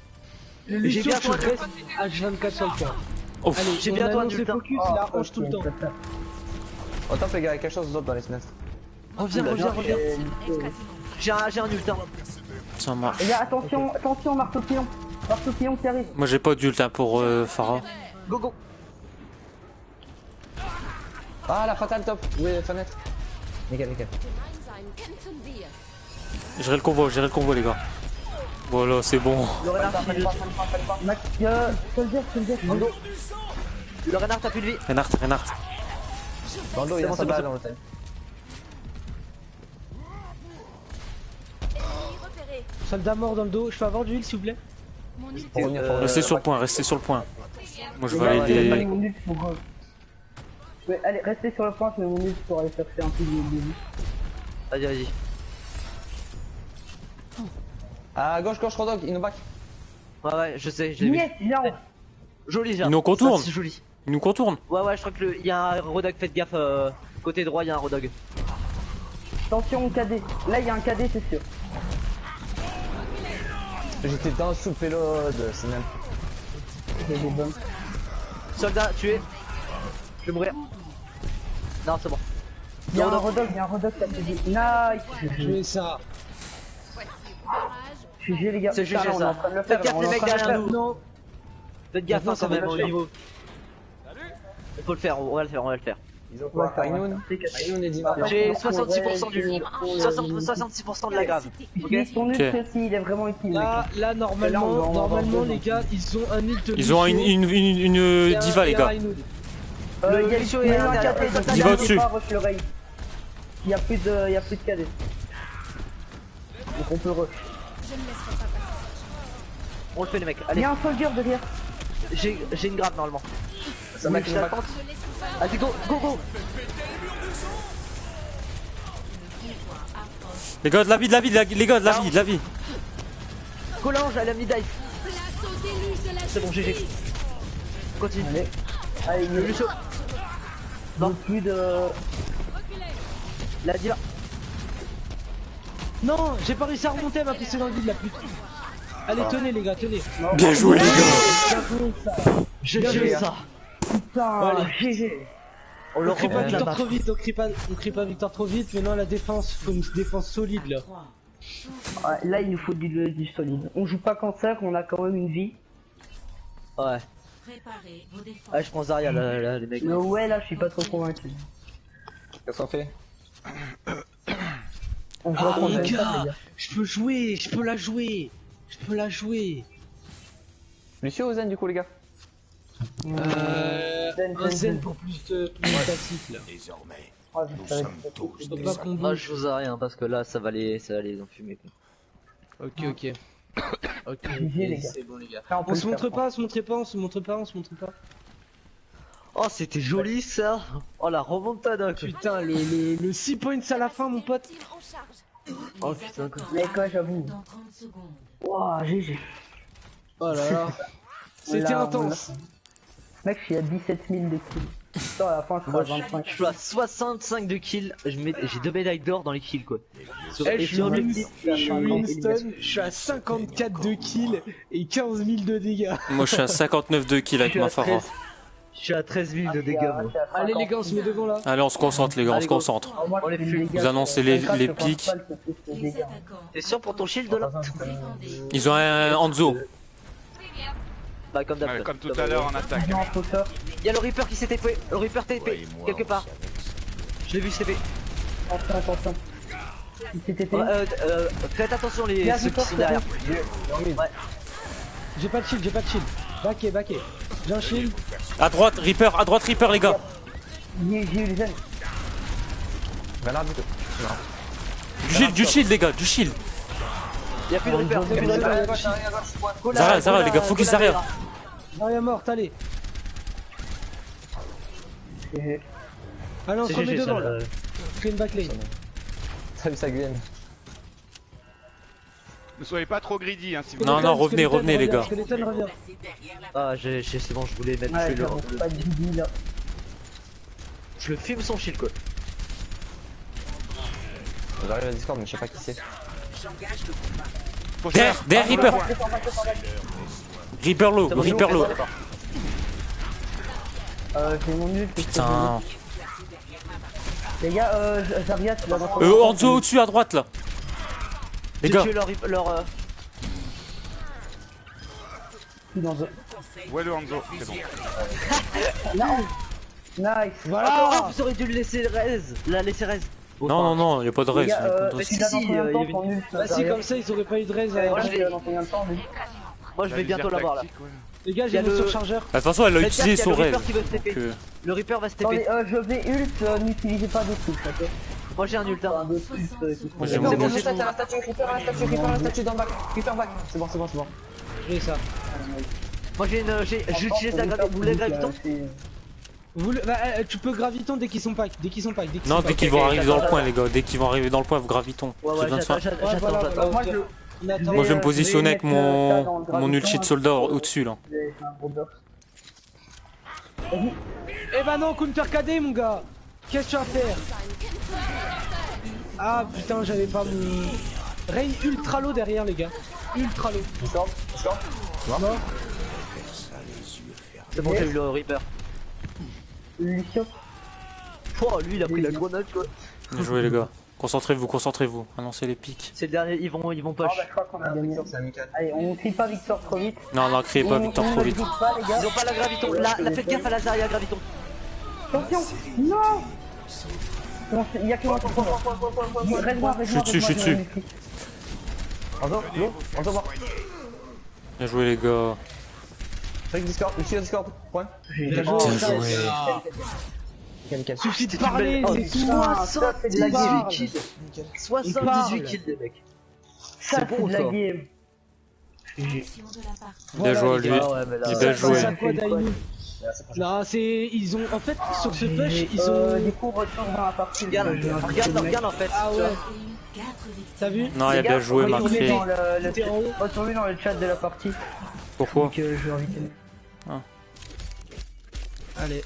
F: Le Lucio,
B: J'ai
F: tu
B: bien
F: restes H24 sur le point.
A: Ouf.
F: Allez,
B: J'ai
F: on
B: bien
F: annonce
B: toi,
F: le
B: Nultin.
F: focus, la range tout le temps.
G: Autant les gars, quelque chose d'autre dans les fenêtres.
F: Reviens.
B: J'ai un ultin.
A: Ça marche.
D: Les gars, attention, marteau pilon. Marteau pilon qui arrive.
A: Moi j'ai pas d'ult hein, pour Pharah.
B: Go.
G: Ah, la fatale top. Oui, fenêtre. Nickel.
A: Gérer le convoi les gars. Voilà, c'est bon.
B: Le Reinhardt, t'as plus de vie.
D: Max, soldier.
B: Le Reinhardt, t'as plus de vie.
A: Reinhardt.
G: Dans le dos, il y a un soldat dans l'hôtel.
F: Soldat mort dans le dos, je peux avoir du heal s'il vous plaît?
G: Pour revenir, pour
A: Restez sur le point. Moi je vais
D: Les gars,
A: aller
D: faites pas
A: des...
D: les minutes pour... Ouais, allez, restez sur le point, je mets mon ult pour aller chercher un peu de vie.
B: Vas-y.
G: À gauche, Rodog, il nous back.
B: Ouais, je sais, je l'ai vu.
D: Yes, viens.
B: Joli,
A: Ils nous contournent.
B: Ça, c'est joli.
A: Il nous contourne.
B: Ouais, je crois que il y a un Rodog, faites gaffe. Côté droit, il y a un Rodog.
D: Attention, KD. Là, il y a un KD, c'est sûr.
G: J'étais dans sous le payload, c'est même.
D: J'ai des bombes.
B: Soldat, tué. Je vais mourir. Non, c'est bon.
D: Il y a un Rodok qui a fait dit. Nice.
F: Je fais ça.
D: GG les gars.
B: C'est GG
D: Putain, on est
B: ça.
D: en train de le
B: Faites
D: faire.
B: gaffe les mecs derrière nous.
F: Non.
B: Faites gaffe
F: Maintenant,
B: hein,
F: ça
B: quand
F: va
B: même au
F: lâcher.
B: niveau. Il faut le faire, on va le faire, on va le faire.
G: Ils ont quoi? Fainoun est 10
B: J'ai 66% du 66% de la grave.
D: Utilise ton ult
A: Ok.
D: aussi, il est vraiment utile.
F: Là, normalement, les gars, ils ont un ult.
A: Ils ont une diva, les gars.
B: Le
D: Il y a
B: Lucio
D: il y
B: est
D: a un
B: intérieur.
D: KD, donc
A: Il
D: il
A: va
D: y a
A: au-dessus.
D: pas rush le raid. Il y a plus de KD. Donc on peut rush.
B: On le fait les mecs,
D: Il
B: allez.
D: y a un soldier derrière.
B: J'ai une grave normalement.
G: Ça
B: Oui,
G: m'a
B: je la tente. Allez go, go, go.
A: Les gars, de la vie, les gars, de la vie.
B: Collange, elle a mis dive. C'est bon, GG. Continue.
D: Allez. Allez, il y a
B: Lucio.
D: non plus de...
B: La diva.
F: Non, j'ai pas réussi à remonter, elle m'a poussé dans le vide la pute. Allez, tenez les gars, tenez.
A: Bien joué, les gars.
B: J'ai joué ça.
D: Putain, GG.
B: On le
F: On crie pas
B: remonte
F: victoire
B: là-bas.
F: trop vite, on crie pas victoire trop vite, maintenant la défense, faut une défense solide là.
D: Ouais, là il nous faut du solide. On joue pas cancer, on a quand même une vie.
B: Ouais.
C: Préparez vos défenses.
B: Ah, je prends Zarya là, les mecs.
D: Mais ouais, là je suis pas trop convaincu.
G: Qu'est-ce qu'on fait?
D: On
F: Ah
D: voit qu'on
F: les
D: aime ça,
F: gars,
D: les gars.
F: je peux jouer, je peux la jouer.
G: Lucio ou Zen du coup les gars?
F: Un zen pour plus de tactique là.
D: Ouais, ça va être
F: Je peux pas combo.
B: Moi, je joue Zarya parce que là, ça va les enfumer. Quoi.
F: Ok. Ok,
D: GG, les gars.
F: c'est bon les gars.
D: Ça, peut
F: On
D: le
F: se
D: faire,
F: montre pas, on se montre pas.
B: Oh, c'était joli ça. Oh, la remontada. Quoi.
F: Putain, le 6 points à la fin mon pote.
B: Oh putain. Quoi.
D: Mais quoi, j'avoue.
C: Dans 30 secondes.
D: Wouah, GG.
F: Oh là là. C'était intense.
D: Mec, je suis à 17 000 de kills. Putain, à la fin, je suis à 25.
B: Je suis à 65 de kills. J'ai 2 médailles d'or dans les kills quoi.
F: Eh,
B: Et
F: je suis
B: sur le
F: Winston, je suis à 54 de kills et 15 000 de dégâts.
A: Moi, je suis à 59 de kills avec ma Farah.
B: Je suis à 13 000 de dégâts moi.
F: Allez les gars, on se met devant là.
A: Allez, on se concentre, les gars, on se concentre.
B: On les fume.
A: Vous annoncez les pics.
C: Les attaquants.
B: T'es sûr pour ton shield là?
C: Défendez.
A: Ils ont un Hanzo.
B: Bah comme
E: Ouais,
B: d'hab.
E: comme tout à l'heure en attaque.
D: Non, fausseur.
B: Y'a le Reaper qui s'est TP. Le Reaper TP. Quelque part. Je l'ai vu se TP.
D: Attention. Il s'est TP.
B: Faites attention
D: Il y a
B: ceux qui
D: Victor
B: sont derrière. Ouais.
F: J'ai pas de shield. Backé. J'ai un shield.
A: À droite, Reaper, les gars.
D: J'ai eu les jeunes.
G: Bernard du coup.
A: Du shield, les gars, du shield.
B: Y'a plus de Reaper.
A: Zarya, les gars, focus Zarya.
F: Zarya morte, allez. Allez, on se
B: C'est
F: remet
B: GG
F: devant
B: ça.
F: là. Fais une backlane.
G: Salut sa Gwen.
E: Ne soyez pas trop greedy hein, si vous
A: Non,
E: voulez.
A: non, revenez, les gars.
F: Skeleton revient.
B: Ah, c'est bon, je voulais mettre
D: Ouais,
B: tuer le.
D: j'avoue, pas de GG là.
B: Je le fume son shield quoi.
G: J'arrive à Discord mais je sais pas qui c'est.
A: Derrière Reaper. Reaper low.
D: J'ai mon ult.
A: Putain.
D: Les gars, Zarya, tu vas dans ton...
A: Hanzo au-dessus à droite là. Les
B: J'ai
A: gars.
B: tué leur
E: Ouais, le Hanzo, c'est bon.
D: Nice.
B: Ah, vous auriez dû le laisser raise. La laisser raise.
A: Non, y a pas de
D: Les
A: raise.
D: gars,
B: mais
D: tu l'as dans
B: si,
D: combien de
B: il y
D: temps
B: avait
D: ton ult
F: Bah si, comme ça, ils auraient pas eu de raise.
B: Moi, je vais-
D: dans combien de temps lui
B: Moi je vais bientôt l'avoir là.
F: Les gars,
B: Il y a
F: j'ai mon
B: le-
F: surchargeur.
A: De toute façon, elle a
B: Faites
A: utilisé
B: gaffe,
A: son
B: il y a le
A: raise.
B: Reaper qui veut se TP.
A: Donc,
B: Le Reaper va se
D: Attendez,
B: TP.
D: je vais ult, n'utilisez pas de trucs, ok?
B: Moi j'ai un ult
D: Enfin,
B: hein.
D: d'autres ults qui
A: Moi,
D: sont...
A: j'ai
B: C'est
A: mon
B: bon,
A: ult.
B: c'est bon.
G: La statue dans le bac. Reaper back. C'est bon.
F: J'ai ça.
B: Moi j'utilise la gravité. Vous voulez graviton?
F: Tu peux graviton dès qu'ils sont pack.
A: Non, dès qu'ils vont arriver dans le point, les gars. Dès qu'ils vont arriver dans le point, vous gravitons.
B: Ouais,
A: J'ai besoin de ça.
B: j'attends.
D: Moi,
A: Moi, je vais me positionner avec
D: je vais mettre ça dans le
A: mon ult
D: graviton,
A: shit soldat au-dessus là.
D: j'ai un gros burst.
F: Eh bah non, counter KD mon gars. Qu'est-ce que tu vas faire? Ah putain, j'avais pas mon... Rain ultra low derrière les gars. Ultra low.
B: C'est bon, j'ai eu le Reaper.
D: Lucio.
B: Oh, lui il a pris la grenade quoi.
A: Bien joué les gars. Concentrez-vous, concentrez-vous. Annoncez les pics.
B: C'est le dernier, ils vont
D: Ah
B: push.
D: bah je crois qu'on a gagné. Allez, on crie pas victoire trop vite.
A: Non, non, criez pas Victor trop vite.
D: Pas, les gars.
B: Ils ont pas la graviton. Là, faites gaffe à la Zarya graviton.
D: Attention. Non. Il y a que moi. Reste-moi,
A: Je suis dessus.
G: Enzo, mort.
A: Bien joué les gars.
G: Check Discord, je suis à Discord. Point.
F: Bien
A: Bien
F: joué.
A: joué.
G: Nickel.
F: Suffit de parler,
B: Oh,
F: c'est tout.
B: 78 kills. 78 kills les mecs.
D: Ça,
B: C'est bon,
D: c'est de la
B: ça.
D: game.
C: Action de la partie.
A: Bien joué à lui.
B: Ah ouais, mais là,
A: Il est bien joué.
F: C'est à quoi Dainu? Non, c'est. Ils ont. En fait, sur ce push, ils ont.
D: Du coup, retourne dans la partie.
B: Regarde en fait.
F: Ah ouais,
C: 4 victimes.
F: t'as vu?
A: Non, il a bien joué, Macré.
F: T'es en haut.
D: Retournez dans le chat de la partie.
A: Pourquoi?
D: Que je vais inviter.
F: Allez.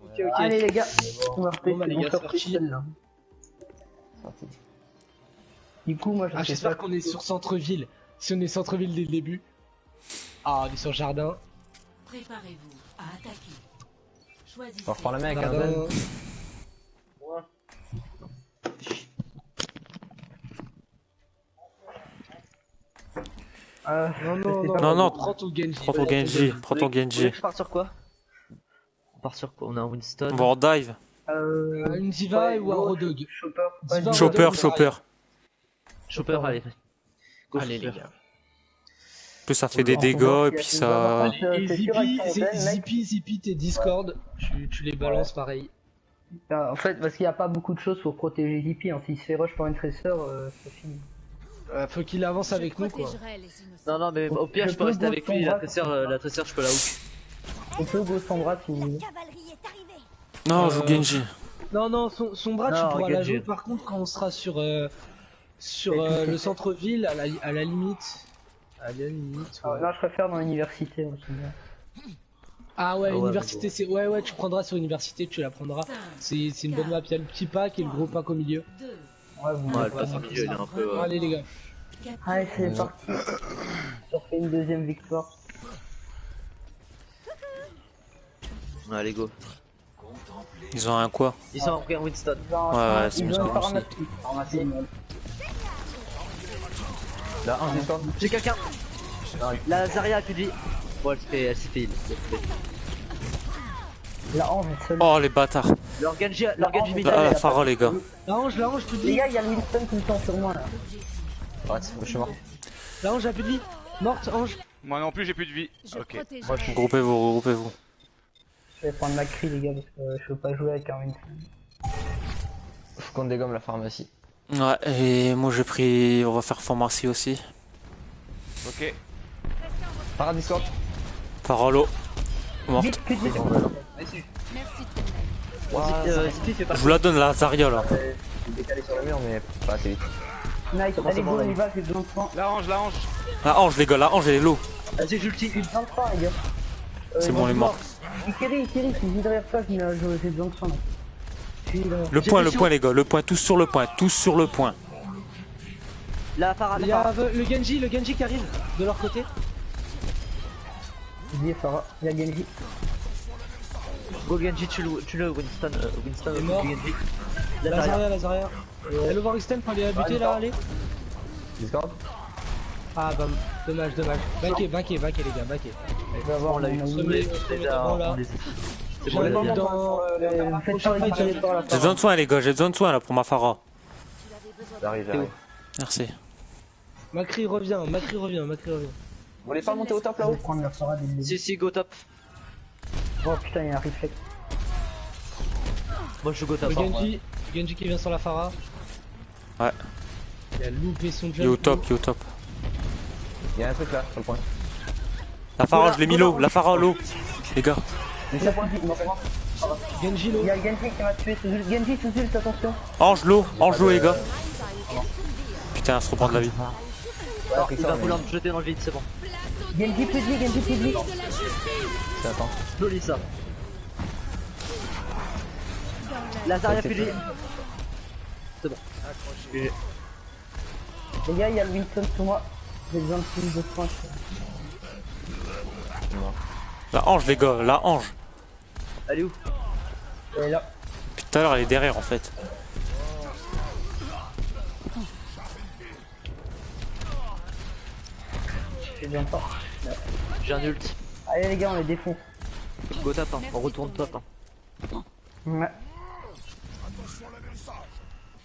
F: Ok.
D: Allez les gars, on va
F: Bon, bah, les gars, c'est parti.
D: celle-là. Du coup, moi je
F: Ah,
D: sais
F: j'espère
D: pas.
F: qu'on est sur centre-ville. Si on est centre-ville dès le début. Ah, on est sur jardin.
C: Préparez-vous à attaquer. Choisissez.
G: On reprend la main avec un
F: Jardin.
G: zen.
F: Non, non, non,
A: Non, non.
F: prends ton Genji.
A: Prends ton Genji. Prends ton
B: Vous voulez
A: Genji.
B: que je parte sur quoi? On part sur quoi? On a un Winston.
A: On va en dive.
F: Une Diva
D: ouais,
F: ou un
D: Road,
F: Rodog.
D: Chopper.
F: Diva,
A: Chopper,
F: Rodog,
A: Chopper.
B: Chopper, allez. Go,
F: Allez, les
B: Chopper.
F: gars.
A: Plus ça fait des dégâts et puis ça.
F: Et
D: C'est sûr, avec ton zen, mec.
F: Zippy, tes Discord, tu les balances pareil.
D: En fait, parce qu'il n'y a pas beaucoup de choses pour protéger Zippy. Hein. S'il se fait rush par une tresseur, c'est fini.
F: Faut qu'il avance avec nous quoi.
B: Non, mais au pire, je peux rester avec lui. La tresseur, je peux la hook.
D: On peut go sans bras si vous voulez.
A: Non, joue Genji.
F: Non, son bras
B: Non,
F: tu pourras la
B: Genji.
F: jouer par contre quand on sera sur le centre-ville à la limite. À la limite. Ouais.
D: Non, je préfère dans l'université. Hein, c'est bien.
F: Ah ouais,
B: Ah ouais,
F: université c'est. Ouais, tu prendras sur université, tu la prendras. C'est une bonne map, il y a le petit pack et le gros pack au milieu.
C: 2.
D: Ouais, vous
B: Ouais, le pass au milieu, il est un peu.
F: Allez les gars.
D: Allez, c'est parti. On fait une deuxième victoire.
B: Allez, go.
A: Ils ont un quoi?
B: Ils sont pris un Winston.
A: Ouais, c'est
D: Ils
A: bon,
D: ont
A: c'est
D: un
A: bon,
D: pharmacie.
G: Là, un Discord.
B: J'ai quelqu'un. La Zarya a plus de vie. Bon, elle s'est fait heal.
D: La hanche est seule.
A: Oh les bâtards.
B: Leur Genji mid.
A: Ah la Phara les gars.
F: La hanche, tu
D: Les
F: dis.
D: gars, il y a le Winston tout le temps sur moi là.
G: Arrête, je suis mort.
F: La hanche a plus de vie. Morte, Ange.
E: Moi non plus, j'ai plus de vie. Ok.
A: Regroupez-vous, regroupez-vous.
D: Je vais prendre ma cri les gars parce que je veux pas jouer avec un Winston.
G: Faut qu'on dégomme la pharmacie.
A: Ouais, et moi j'ai pris. On va faire pharmacie aussi.
E: Ok.
G: Para Discord.
A: Parolo. Morte.
D: Vite, vite, vite.
B: Zippy fait pas.
A: Je vous la donne la Zarya là.
G: Décalé sur le mur, mais pas assez vite.
D: Nice, allez go, on y va, j'ai besoin de soin.
E: La hanche, la hanche.
A: La hanche les gars, la hanche elle est low.
B: Vas-y, j'ulti.
D: J'ai besoin de soin les gars.
A: C'est bon, on est mort.
D: Kiri, si je derrière toi, j'ai besoin de soin là.
A: Le point les gars, le point, tous sur le point, tous sur le point.
B: La Farah,
F: Il y a le Genji qui arrive de leur côté.
D: Dis Farah, il y a Genji.
B: Go Genji, tu le Winston. Winston,
F: est mort.
B: Genji. La Zarya.
F: La Zarya. Elle overextend pour aller la buter là, allez.
G: Discord.
F: Ah bah, dommage. Baquez les gars, baquez.
D: Je vais avoir
B: On l'a eu.
D: la
B: Déjà, on les a. C'est bon,
F: J'en ai
B: on l'a
F: dans-
B: dans.
D: Faites pas les par la
A: J'ai besoin de soin les gars, j'ai besoin de soin là pour ma Phara.
G: J'arrive.
A: Merci.
F: Macri revient.
G: Vous voulez pas monter au top
D: Je vais
G: là-haut?
D: prendre la Farah dès le début.
B: Si, go top.
D: Oh putain, il y a un reflex.
B: Moi, je go top.
F: Le Genji qui vient sur la Farah.
A: Ouais.
F: Il a loupé son
A: Il est au
F: jump.
A: top, il est au top.
G: Il y a un truc là, sur le point.
A: La Phara, je l'ai mis low, la Phara low. Les gars.
D: Il y a
F: Genji low.
D: Genji qui m'a tué, Genji sous ult, attention.
A: Ange low les gars. Putain, elle se reprend de la vie.
B: Il va vouloir me jeter dans le vide, c'est bon.
D: Genji plus de vie.
G: Attends.
B: Joli ça. La Zarya plus de vie. C'est bon.
D: Les gars, il y a le Winston sur moi. J'ai besoin de plus de soins.
A: La Ange les gars, la Ange.
B: Elle est où?
D: Elle est là.
A: Puis tout à l'heure elle est derrière en fait.
D: J'ai bien pas.
B: J'ai un ult.
D: Allez les gars, on les défonce.
B: Go top, hein. On retourne top. Hein.
D: Ouais.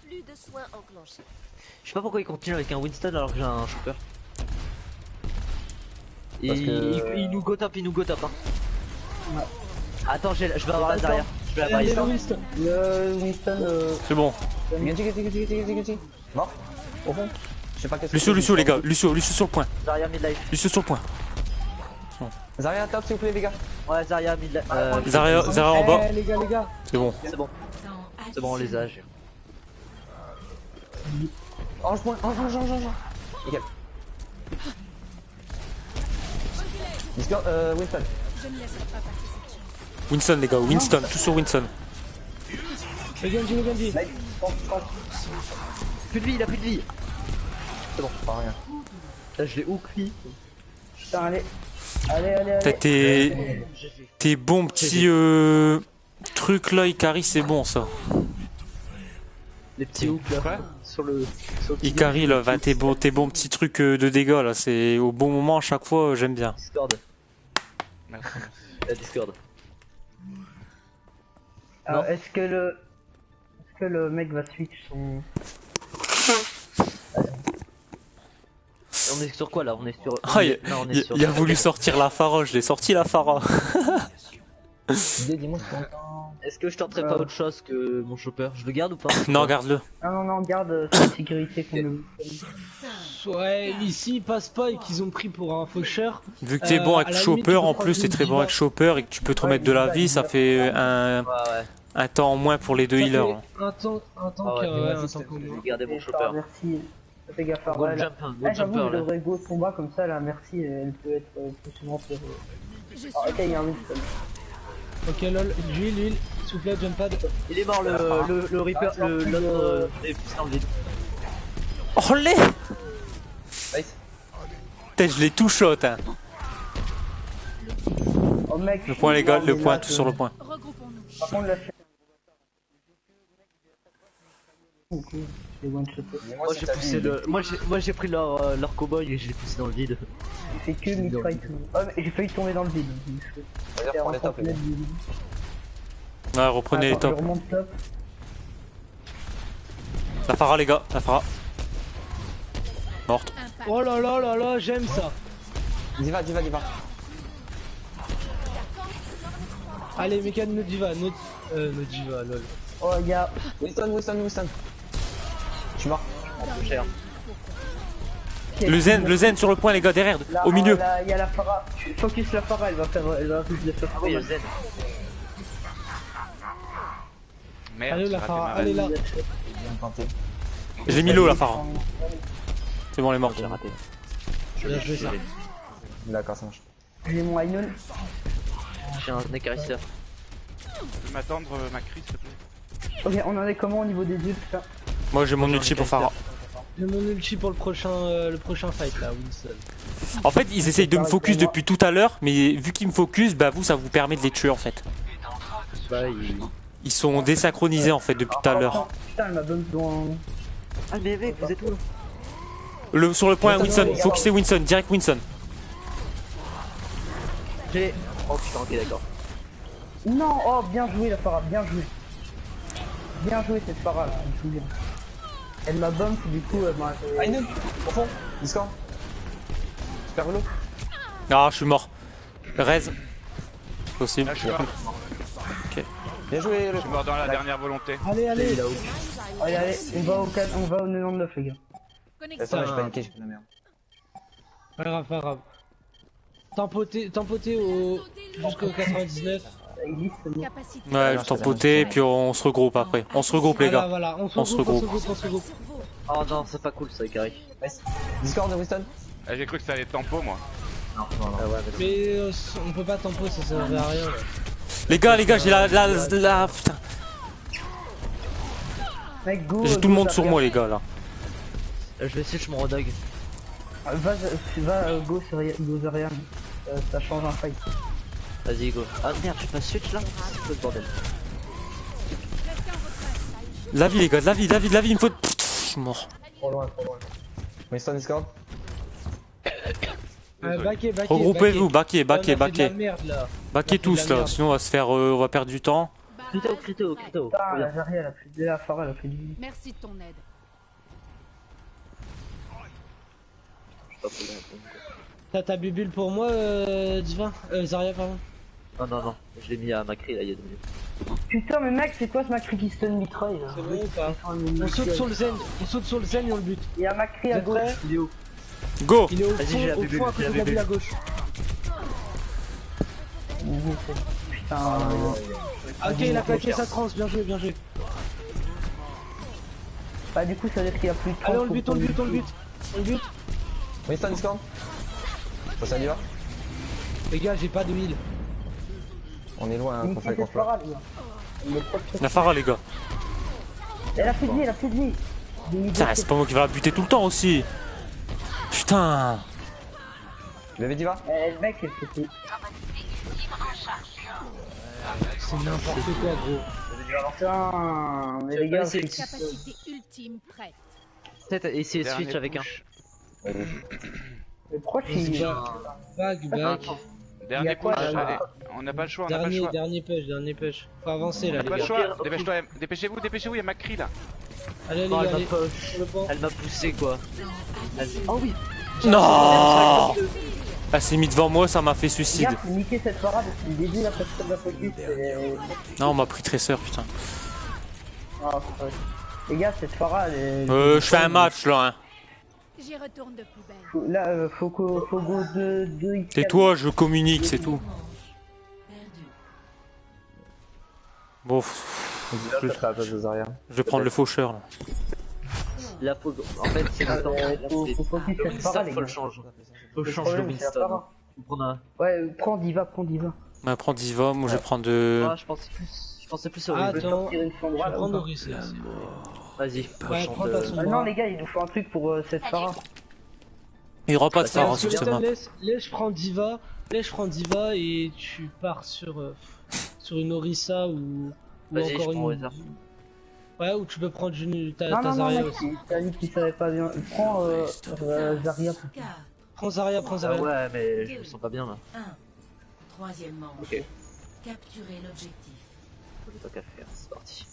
H: Flux de soins enclenché.
B: Je sais pas pourquoi il continue avec un Winston alors que j'ai un chopper.
G: Parce que-
B: Il nous go top, Hein.
D: Ouais.
B: Attends, je vais avoir la derrière. Je vais avoir
F: Allez,
B: la
F: Winston.
D: Le Winston,
A: C'est bon.
G: Genji. Mort. Au fond. Je sais pas qu'est-ce que
A: Lucio les gars, Lucio sur le point.
B: Zarya midlife.
A: Lucio sur le point.
G: Zarya top s'il vous plaît les gars.
B: Ouais, Zarya midlife.
A: Zarya en bas.
F: Eh, les gars.
A: C'est bon.
B: C'est bon.
C: Temps
B: C'est bon, on les a.
G: Ange. Nickel. Discord, Winston.
A: Winston les gars, Winston, tout sur Winston.
F: Le Genji.
B: Plus de vie, il a plus de vie.
G: C'est bon, pas rien.
B: Là, je l'ai hook lui.
D: putain, allez.
A: T'as tes bons petits trucs là, Ikari, c'est bon ça.
B: Les petits hooks là.
E: Quoi?
B: Sur le.
A: Ikari là, va tes bons petits trucs de dégâts là, c'est au bon moment à chaque fois, j'aime bien.
B: Discord.
E: Merci.
B: La Discord.
D: Alors,
B: Non.
D: est-ce que le mec va switch son...
B: On est sur quoi là? On est sur.
A: Ah,
B: Non, on est sur.
A: il a voulu sortir la Phara, je l'ai sorti la Phara.
G: Dis-moi si t'entends.
B: Est-ce que je tenterais pas autre chose que mon chopper? Je le garde ou pas?
A: Non, garde-le.
D: Non, garde sa sécurité qu'on le...
F: Ouais, ici ils passent pas et qu'ils ont pris pour un faucheur.
A: Vu que t'es bon avec
F: à la limite,
A: Chopper,
F: tu
A: en
F: peux
A: plus
F: prendre
A: t'es très
F: une
A: bon avec Chopper et que tu peux te remettre de la vie, ça fait un temps en moins pour les deux
F: Ça
A: healers.
F: fait un temps
B: Ah ouais,
F: un temps
B: je
F: qu'on
B: vais garder mon
D: Et
B: chopper.
D: Merci. Fais gaffe à
B: Go
D: elle.
B: jump, hein, go
D: J'avoue,
B: jumper
D: je
B: là.
D: devrais go combat comme ça, la merci, elle peut être plus souvent sur... Ah, ok, il y a un Winston.
F: Ok, lol, l'huile, soufflet, jump pad.
B: Il est mort le Reaper, l'autre est poussé dans le vide.
A: Oh les
G: Nice.
A: Putain, je l'ai tout shot hein.
D: Oh mec,
A: Le point les gars,
D: non,
A: le
D: mais
A: point,
D: là,
A: tout sur le point.
C: Regroupons-nous.
D: Par contre, là, c'est one shot.
B: Moi j'ai poussé le. Moi j'ai pris leur cowboy et je l'ai poussé dans le vide.
D: Il fait que mid-fight. Oh, mais j'ai failli tomber dans le vide.
G: D'ailleurs, prends les tops, les gars.
A: Ouais, reprenez les
D: Attends,
A: tops.
D: je remonte top.
A: La Phara les gars, la Phara. Morte.
F: Oh là, j'aime ça.
G: Diva.
F: Allez, mécan, notre diva, lol.
D: Oh, il y a...
G: Winston. Je suis mort.
B: Cher.
A: Le zen sur le point les gars, derrière,
D: Là,
A: au milieu.
D: Là, il y a la Phara. Focus la Phara, elle va plus de faire.
B: Ah oui, le Z.
E: Merde,
F: Allez,
E: j'ai
F: la
E: raté
F: Phara,
E: ma
F: allez là.
G: Bien tenté.
A: J'ai mis l'eau la Phara. C'est bon, elle est morte.
B: J'ai raté.
F: Bien joué ça.
G: D'accord, ça marche.
D: J'ai mon Ainul.
B: J'ai un écarisseur.
E: Tu peux m'attendre ma crise s'il te plaît?
D: Ok, on en est comment au niveau des ults là?
A: Moi j'ai mon ulti pour Phara.
F: J'ai mon ulti pour le prochain fight là, Winston.
A: En fait, ils essayent de me focus depuis tout à l'heure, mais vu qu'ils me focus, bah vous ça vous permet de les tuer en fait.
B: Bah,
A: Ils sont désynchronisés en fait depuis tout à l'heure.
D: Putain, elle m'a donné dans...
B: Ah mais mec, vous êtes où là?
A: Sur le point Winston, focuser Winston, direct Winston.
B: J'ai. Oh putain, ok d'accord.
D: Non, oh, bien joué la Phara, bien joué. Bien joué cette Phara là, elle me souvient. Elle m'a bump, du coup, elle m'a...
G: Ainul, au fond, Discord. Super vélo.
A: Ah, je suis mort. Rez. Possible.
E: Là je suis mort.
G: Bien joué, le.
E: Je suis mort dans la dernière volonté.
F: Allez,
D: Allez, on va au 99 les gars.
G: Ça va, j'ai paniqué, j'ai fait de la merde.
F: Pas grave. Tempoter jusqu'au 99.
D: Ça existe, c'est bon.
A: Ouais, je t'empotais et puis on se regroupe après. On se regroupe les gars.
F: Voilà, on
A: On se
F: se
A: regroupe.
F: regroupe.
B: Oh non, c'est pas cool ça, Carré.
G: Nice. Discord de Winston.
E: Ah, j'ai cru que ça allait être tempo moi.
B: Ah ouais, mais
F: Mais on peut pas tempo, ça servait à rien. Là.
A: Les gars, j'ai la putain.
D: Mec, go,
A: J'ai tout le
D: go,
A: monde
D: ça
A: sur
D: perd.
A: moi les gars là.
B: je vais essayer de mon redog.
D: Va, go sur Go Zarian. Ça change un fight.
B: Vas-y, go. Ah merde, je pas switch là. C'est quoi ce bordel?
A: La vie les gars, de la vie, il me faut... Pff, je suis mort.
D: Trop loin.
G: Winston Discord.
F: Baquez.
A: Regroupez-vous, baquez.
F: Merde,
A: Baquez tous là, sinon on va se faire... on va perdre du temps.
B: Crito.
D: Putain, la Zarya, elle a plus de la Pharah, elle a fait du...
C: Merci de ton aide.
F: T'as ta bubule pour moi, Divin Zarya, pardon.
B: Non, je l'ai mis à Macri là il y a 2 minutes.
D: Putain, mais mec, c'est quoi ce Macri qui stun mitraille là?
F: C'est bon ou pas? On saute sur le zen et on le bute.
D: Il y a Macri à
F: Vous êtes
D: gauche.
F: prêts?
B: Il est où?
A: Go.
F: Il est au
B: Vas-y,
F: fond,
B: j'ai la
F: au
B: bubule,
F: fond à côté de la bulle à gauche.
D: Putain.
F: Ok, il a claqué sa trans, bien joué.
D: Bah, du coup, ça veut dire qu'il y a plus de temps.
F: Allez, on le bute.
G: Winston Discord. Ça y va.
F: Les gars, j'ai pas de heal.
G: On est loin, hein, qu'on fait
D: c'est
G: qu'on
D: Pharah, les gars. Il est trop
A: La Pharah les gars.
D: Elle a plus de vie,
A: Putain, c'est pas moi qui va la buter tout le temps aussi. Putain.
G: Bébé Diva.
D: Le mec, elle fait tout.
F: C'est n'importe quoi, gros.
D: Putain, mais les gars, c'est...
C: Capacité ultime prête.
B: Peut-être essayer de
E: Dernier
B: switch avec un.
E: push.
D: Mais pourquoi tu...
F: Back.
E: Dernier push,
D: quoi,
E: allez. On n'a pas le choix,
F: Dernier push. Faut avancer là,
E: On n'a
F: les
E: pas le
F: gars.
E: choix, dépêchez-vous, il y a Macri là.
F: Allez, les
B: Oh,
F: gars,
B: elle
F: allez.
B: m'a
F: Sur le banc.
B: Elle m'a poussé quoi. Oh oui.
A: Non. Elle s'est mis devant moi, ça m'a fait
D: Les
A: suicide.
D: gars, faut niquer cette Pharah depuis le début, là, parce que la focus, c'est...
A: Non, on m'a pris tresseur, putain.
D: Ah, fuck. Les gars, cette Pharah, elle est...
A: Je fais un match là, hein.
C: J'y retourne de plus belle.
D: Là, faut go de
A: Tais-toi, je communique, c'est tout.
C: Perdu.
A: Bon,
G: Je serai à la place de Zarya.
A: je vais prendre le faucheur là.
B: La faut. En fait, c'est le temps.
D: faut focus cette Pharah, les
B: Faut le
D: gars.
B: changer. Faut
D: Le
B: changer le
D: problème, c'est la
B: Winston.
D: Pharah.
B: Faut prendre un.
D: Ouais, prends Diva.
A: On prend Diva, moi je vais prendre
B: Ah, je pensais plus au
F: Ah,
B: Winston.
F: attends,
D: Tirer une
F: je
D: Flandra,
F: vais
D: là,
F: prendre
D: ou pas?
F: Nourrice là.
B: Vas-y,
F: Ouais, prends ta son.
D: Ah non, les gars, il nous faut un truc pour cette Pharah.
A: Il n'y aura pas de Pharah
F: Parce que
A: sur cette map.
F: laisse, je prends Diva et tu pars sur une Orisa ou
B: Vas-y, je
F: encore
B: prends
F: une.
B: Orisa.
F: Ouais, ou tu peux prendre ta
D: Non,
F: Zarya
D: mec,
F: aussi.
D: t'as dit qu'il savait pas bien. Prends Zarya.
C: Car
F: Prends Zarya.
B: Ah ouais, mais je me sens pas bien là.
C: 1. Troisième manche.
B: Ok.
C: Capturer l'objectif.
B: Pas qu'à faire, c'est parti.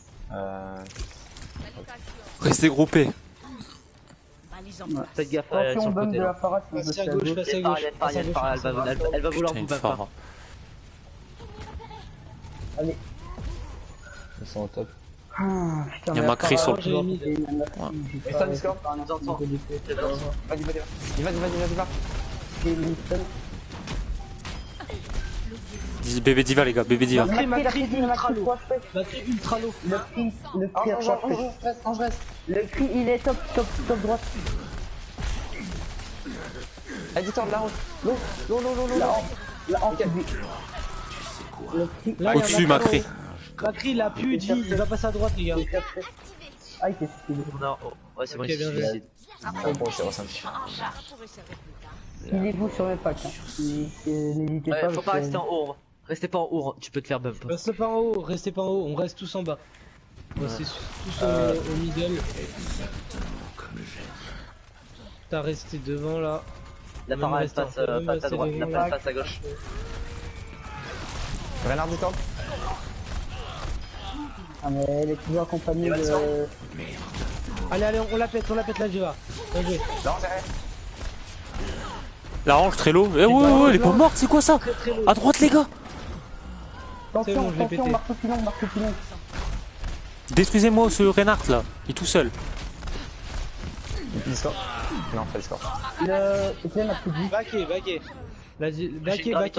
A: Restez groupés.
B: Faites gaffe, elle est
D: Attention,
B: sur le
D: bump
B: côté
D: de la
B: là.
D: Pharah, si on veut
F: Passe à
D: à
F: gauche,
D: gauche.
F: passe à gauche.
B: Elle va vouloir
A: Putain, une
B: vous battre.
A: Pharah.
D: Allez.
G: Ils sont au top.
D: Ah, putain,
A: Il y a
D: mais
A: Macri
D: la
A: sur
D: Pharah,
F: le-
D: j'ai mis des-
G: Winston Discord.
B: On nous entend.
G: Diva.
A: Bébé Diva les gars, bébé Diva.
F: Macri ultra low.
D: Le cri à 3 Le cri, il est top droite.
G: Éditeur de la route.
D: La hanche. Le cri,
F: Là, il y a
A: Au-dessus, Macri.
F: Macri, il a plus de vie, il va passer à droite, les gars.
D: ah, il s'est suicidé.
B: On a. Ouais, c'est bon,
F: Ok,
B: il
F: bien
B: se
F: joué.
B: suicide.
G: Bon, c'est ressenti.
D: Suivez-vous sur mes packs. N'hésitez pas.
B: Faut pas rester en haut. Restez pas en haut, tu peux te faire bump.
F: Restez pas en haut, on reste tous en bas. On reste tous au middle. T'as resté devant là.
B: La
F: Même
B: Pharah elle
F: rester
B: passe
F: en- même
B: passe à
F: rester
B: droite, la
F: devant.
B: Pharah passe à gauche.
G: Renard Discord.
D: Ah, mais elle est toujours accompagnée de.
F: Allez, on la pète la Diva. Bien joué.
G: Non, c'est rien.
A: La hanche très low. Eh ouais, elle est pas morte, c'est quoi ça?
F: Très low.
A: À droite les gars.
F: C'est bon, je l'ai pété.
D: Marteau pilon.
A: Détruisez-moi ce Reinhardt là, il est tout seul.
G: Discord. Non, pas Discord.
D: Etienne a plus de vie.
F: Baqué,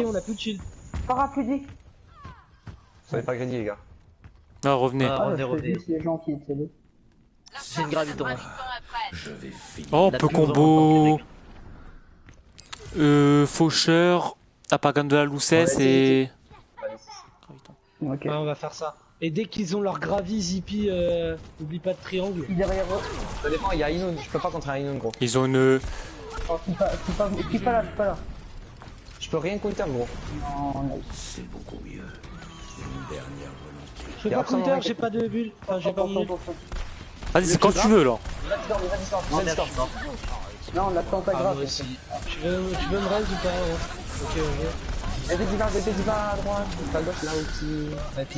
F: on a plus de shield.
D: Pharah, plus de vie.
G: Soyez pas greedy, les gars.
A: Ah, revenez.
B: Ah, revenez.
D: C'est gentil, c'est le.
B: C'est une graviton.
A: Oh,
B: La
A: peu
B: plus
A: combo.
B: grande
A: Faucheur, Apagan de la Lucesse et.
D: Ok.
F: Ouais, on va faire ça. Et dès qu'ils ont leur gravi, Zippy, oublie pas de triangle.
D: Qui derrière eux.
G: Ça dépend, il y a Inoun. Je peux pas contre un Inoun, gros.
A: Ils ont une.
D: Oh, qui pas là.
F: Je
G: peux rien counter, gros.
D: Non,
F: Je peux pas counter, j'ai pas de bulle. Enfin, j'ai pas de bulle.
A: Vas-y, c'est quand tu veux, là.
B: Non, merde, je suis mort.
D: non, on attend pas
F: Ah,
D: grave.
F: moi aussi. Tu veux me raise ou pas Ok,
G: Et petit va à droite, à gauche là aussi.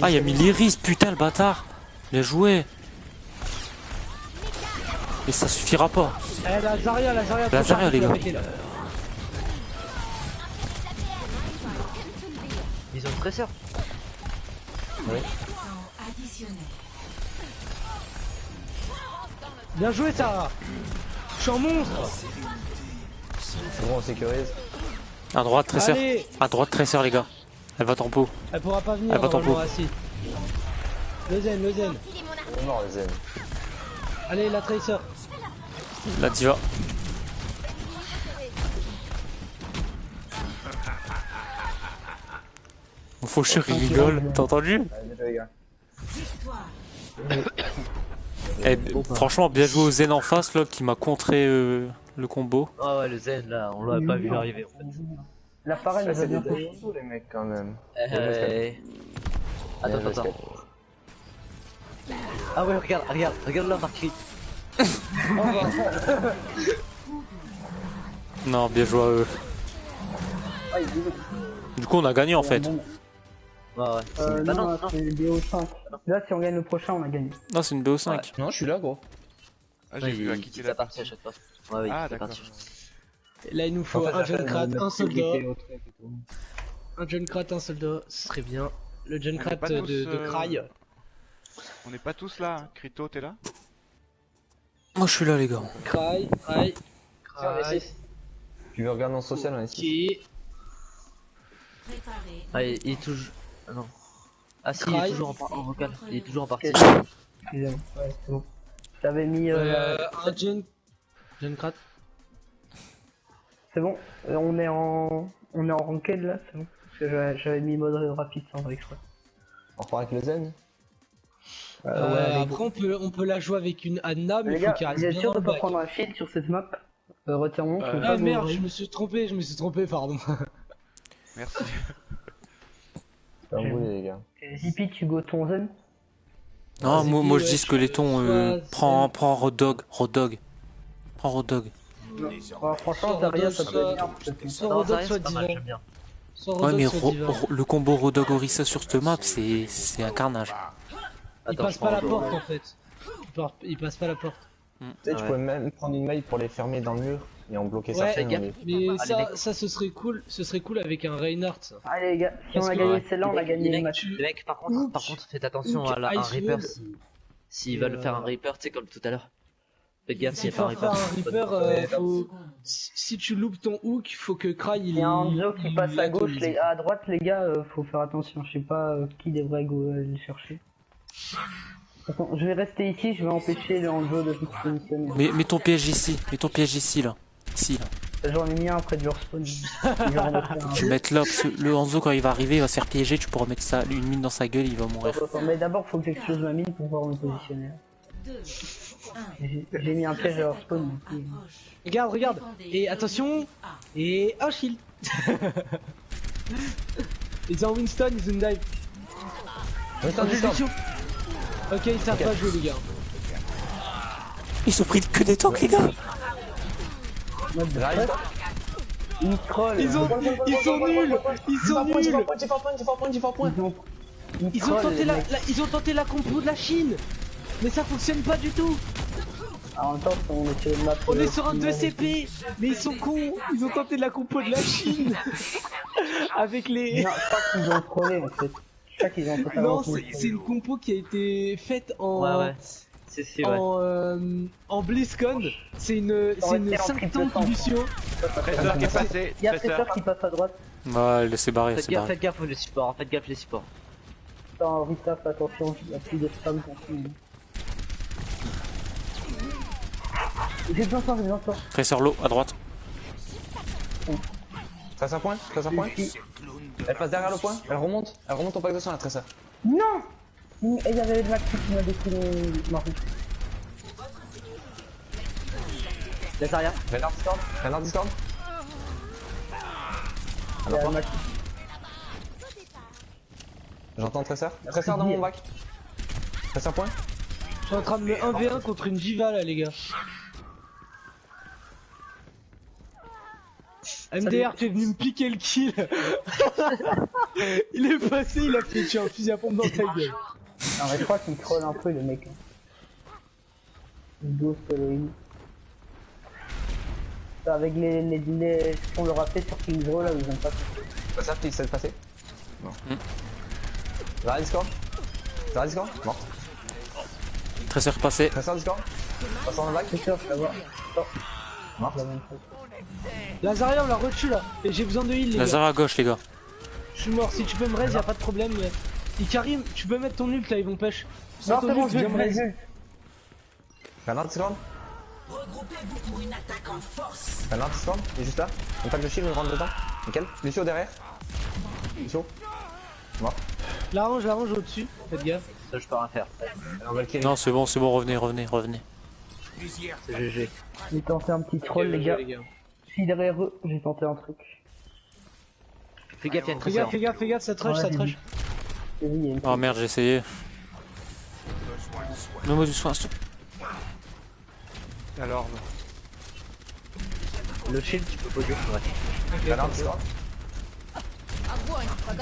A: Ah, il a mis l'iris, putain, le bâtard. Bien joué. Mais ça suffira pas.
F: Eh, la Zarya,
A: La Zarya, les gars.
B: Ils ont une presseur.
C: Additionnel.
F: Bien joué, Sarah. Je suis un monstre.
G: C'est bon, on sécurise.
A: À droite, Tracer.
F: Allez.
A: À droite, Tracer, les gars. Elle va tempo.
F: Elle pourra pas venir,
A: Elle va
F: normalement,
A: tempo.
F: assis. Le zen.
G: On est mort, les ailes.
F: Allez, la Tracer.
A: La diva. Mon faucheur, il rigole. T'as entendu?
G: Allez, déjà, les gars.
A: Eh, franchement, bien joué au Zen en face, là, qui m'a contré le combo.
B: Ah ouais, le Zen là, on l'a pas vu arriver en fait.
D: La parade, elle va
G: C'est
D: bien
G: des
D: coucher.
G: tous les mecs quand même.
B: Attends. Ah ouais, regarde là, Marquis.
A: Non, bien joué à eux. Du coup, on a gagné en fait.
B: Ouais.
D: Non,
B: non.
D: c'est le BO5. Là, si on gagne le prochain, on a gagné.
A: Non, c'est une BO5.
G: Non, je suis là, gros.
E: Ah, j'ai vu à quitter la
B: partie à chaque fois. Ouais,
E: Ah,
B: il fait
E: d'accord.
B: partie.
F: Là, il nous faut un Junkrat, un soldat.
G: soldat.
F: Un Junkrat, un soldat, ce serait bien. Le Junkrat
E: On est pas
F: de
E: tous,
F: Cry.
E: On n'est pas tous là, hein. Crito, t'es là?
A: Moi, je suis là, les gars.
F: Cry.
G: Tu veux regarder en social, on est ici.
F: Qui
C: Préparé.
B: Ah, il est toujours. Ah non. Ah si, il
F: Cry.
B: est toujours en vocal. Il est toujours en partie.
D: Excusez-moi. Ouais, c'est bon. J'avais mis.
F: un Junkrat.
D: C'est bon. On est en ranked là, c'est bon. Parce que j'avais mis mode rapide sans exprès.
G: On repart avec le Zen.
F: Après, on peut la jouer avec une Anna, mais
D: Les
F: il faut
D: gars,
F: qu'elle
D: vous
F: reste
D: êtes
F: bien
D: sûr
F: dans
D: de
F: le
D: pas
F: bac.
D: prendre un shield sur cette map? Retirons.
F: Ah merde, je me suis trompé, pardon.
E: Merci.
G: C'est un boulet, les gars.
D: Zippy, tu go ton zen?
A: Non,
F: Zippy,
A: moi je
F: ouais,
A: dis Skeleton,
F: soit
A: prends Road Dog. Prends Road Dog.
D: Franchement, Daria, ça peut être bien.
F: Soit
B: Non,
F: Rodok,
B: ça
F: soit
B: reste pas mal,
F: Divan.
B: j'aime bien.
F: Soit
A: Ouais,
F: Rodok,
A: mais
F: soit Divan.
A: le combo Road Dog Orisa sur cette map, c'est un carnage.
F: Il
B: Attends,
F: passe
B: je
F: pas la
B: prends
F: porte en fait. Il passe pas la porte.
G: Tu sais, tu
B: Ouais.
G: pouvais même prendre une maille pour les fermer dans le mur et en bloquer
F: Ouais,
G: certains.
B: gaffe.
F: Mais
B: Allez,
F: ça ce serait cool avec un Reinhardt. Ça.
D: Allez les gars, si on
F: Parce
D: a
F: que,
D: gagné
F: ouais,
D: celle-là, on a gagné le match.
B: Les mecs, par contre, faites attention à un
F: Ice
B: Reaper
F: Wall.
B: s'ils veulent faire un Reaper, tu sais, comme tout à l'heure. Faites gaffe s'il y a pas un
F: Pour faire
B: Reaper.
F: un Reaper, faut...
C: Seconde.
F: si tu loupes ton hook, il faut que Cry il
D: Il y a un Hanzo qui
F: il
D: passe à gauche,
F: actualise.
D: à droite les gars, faut faire attention, je sais pas qui devrait go le chercher. Attends, je vais rester ici, je vais empêcher le Hanzo de se positionner.
A: Mets ton piège ici, là. Ici, là.
D: J'en ai mis un près de leur spawn. Ils vont refaire un-
A: Tu mets là, parce que le Hanzo quand il va arriver, il va se faire piéger, tu pourras mettre une mine dans sa gueule, il va mourir.
D: Attends, mais d'abord faut que j'explose ma mine pour pouvoir me positionner.
C: 2, 1.
D: J'ai mis un piège à leur spawn. Donc,
F: Regarde. Et attention. Et un shield. Ils ont Winston, ils ont une dive. Ok, ils savent pas jouer les gars.
A: Ils ont pris que des tanks, les gars.
D: ils trollent.
F: Ils sont nuls. Ils ont tenté la compo de la Chine. Mais ça fonctionne pas du tout.
D: En même temps, on est sur une map.
F: On est sur un 2 CP. Mais ils sont cons. Ils ont tenté la compo de la Chine. Avec les...
D: Non, je crois qu'ils ont trollé en fait. Je crois qu'ils ont totalement
F: Non,
D: trollé.
F: c'est une compo qui a été faite en...
B: Ouais. C'est ouais.
F: En BlizzCon. C'est une
D: Ça aurait été en
F: 5
D: triple
F: tank
D: sang.
F: Lucio.
E: Trésor qui est passé.
D: Il y a
E: Trésor.
D: Trésor qui passe à droite.
A: Ouais, laissez barrer, c'est barré.
B: Faites gaffe les supports,
D: Attends, Rita, fais attention, il y a plus de spam pour tout. J'ai besoin de toi.
A: Tracer low, à droite.
G: Tracer point. Elle passe derrière le point, elle remonte au pack de sang la Tracer.
D: Non! Et il y avait le Max qui m'a détruit le marron.
B: Laisse arrière.
G: Reinhardt Discord. Alors quoi J'entends Tracer. Tracer dans mon bac. Tracer point.
F: Je suis en train de me 1v1 contre une diva là les gars. MDR, tu es venu me piquer le kill. Il est passé, il a fait tuer un fusil à pompe dans ta gueule.
D: Non mais je crois qu'il troll un peu le mec. Dos Halloween. Avec les ce qu'on leur a fait sur King's Row là où ils ont pas fait.
G: Ça qui s'est passé. Non. Là Discord. Là Discord. Mort.
A: Tracer repassé.
G: Tracer Discord. Passe dans le bac.
D: C'est sûr, je vais voir.
G: Mort.
D: La même chose.
F: Lazaria on l'a retue là. Et j'ai besoin de heal les gars.
A: Lazare à gauche, les gars.
F: Je suis mort, si tu peux me raise y'a pas de problème. Mais... Ikarim, tu peux mettre ton ult là, ils vont pêche.
D: Non,
F: ton
D: c'est bon,
F: ult,
D: je
F: viens me raise.
D: vais.
G: Grenade Discord. Regroupez-vous pour une attaque en force. Grenade Discord. Il est juste là. On tape le shield, on rentre dedans. Nickel. Lucio derrière. Lucio. Mort.
F: La range au-dessus. Faites gaffe.
B: Ça, je peux rien faire.
G: On va le kill.
A: Non, c'est bon, revenez.
B: C'est GG.
D: J'ai tenté un petit troll, les gars. Je suis derrière eux, j'ai tenté un truc.
B: Fais gaffe, y'a une
F: Fais
B: Tracer.
F: gaffe, ça trush, ça trush.
D: Et oui, il y a une
A: Oh merde, j'ai essayé. Mets-moi du soin, s'il te plaît.
E: Alors,
B: Le shield, tu peux poser. Ouais.
G: Grenade Discord.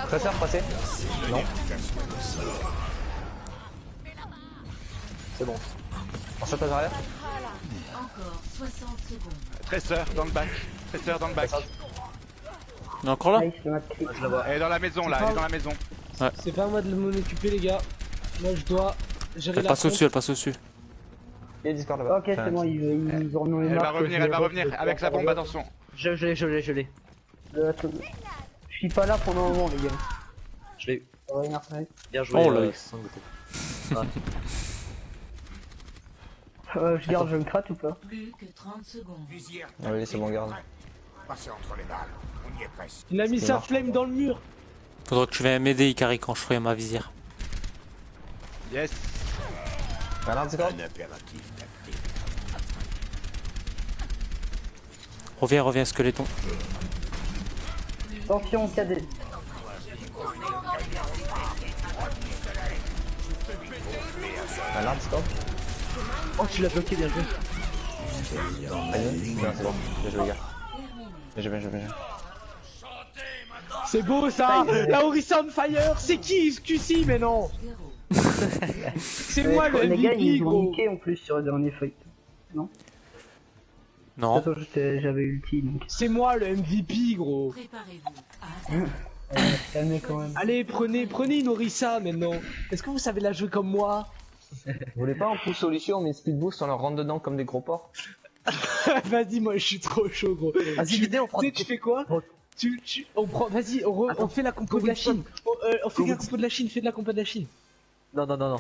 G: Tracer passé. Non.
B: C'est bon.
G: On chope arrière.
C: Encore 60 secondes.
E: Tracer dans le bac. Tracer dans le bac.
A: Il est encore là?
D: nice, le match clip.
B: Je la vois.
E: Elle est dans la maison là, elle est dans la maison.
F: C'est pas à moi de m'en occuper les gars. Moi je dois gérer
A: Elle
F: la
A: passe au-dessus, elle passe au-dessus.
G: Il est Discord là-bas.
D: Ok, c'est bon, ils ont remis
E: Elle va revenir avec sa bombe, attention.
B: Je l'ai.
D: Je suis pas là pendant un moment, les gars.
B: Je l'ai eu.
D: Ça va venir, ouais.
B: Bien joué.
A: Oh là.
B: sans goûter.
D: Je garde, je me crate ou pas?
C: Plus que 30 secondes.
G: Oui, c'est bon, garde.
F: Il a mis sa flemme dans le mur.
A: Faudra que tu viennes m'aider, Ikari, quand je ferai ma visière.
E: Yes.
G: Grenade Discord.
A: Reviens, squeletton.
D: Attention, KD.
G: Grenade Discord.
B: Oh, tu l'as bloqué, bien joué.
G: Allez, c'est bon. Bien joué, les gars. Bien.
F: C'est beau ça. La Orisa on fire. C'est qui ce QC? Mais non. C'est moi le
D: Les gars,
F: MVP
D: ils ont
F: gros.
D: niqué en plus sur le dernier fight. Non?
A: Non.
D: Attends, j'avais ulti donc.
F: C'est moi le MVP gros.
C: Préparez-vous à
D: Calmez quand même.
F: Allez prenez une Orisa maintenant. Est-ce que vous savez la jouer comme moi?
G: Vous voulez pas en pouce solution, mais speed boost, on leur rentre dedans comme des gros porcs?
F: Vas-y moi je suis trop chaud gros.
B: Vas-y, l'idée, on prend.
F: Tu sais tu fais quoi? On prend, vas-y, on fait la compo de la Chine. On fait la compo de la Chine, fais de la compo de la Chine.
B: Non.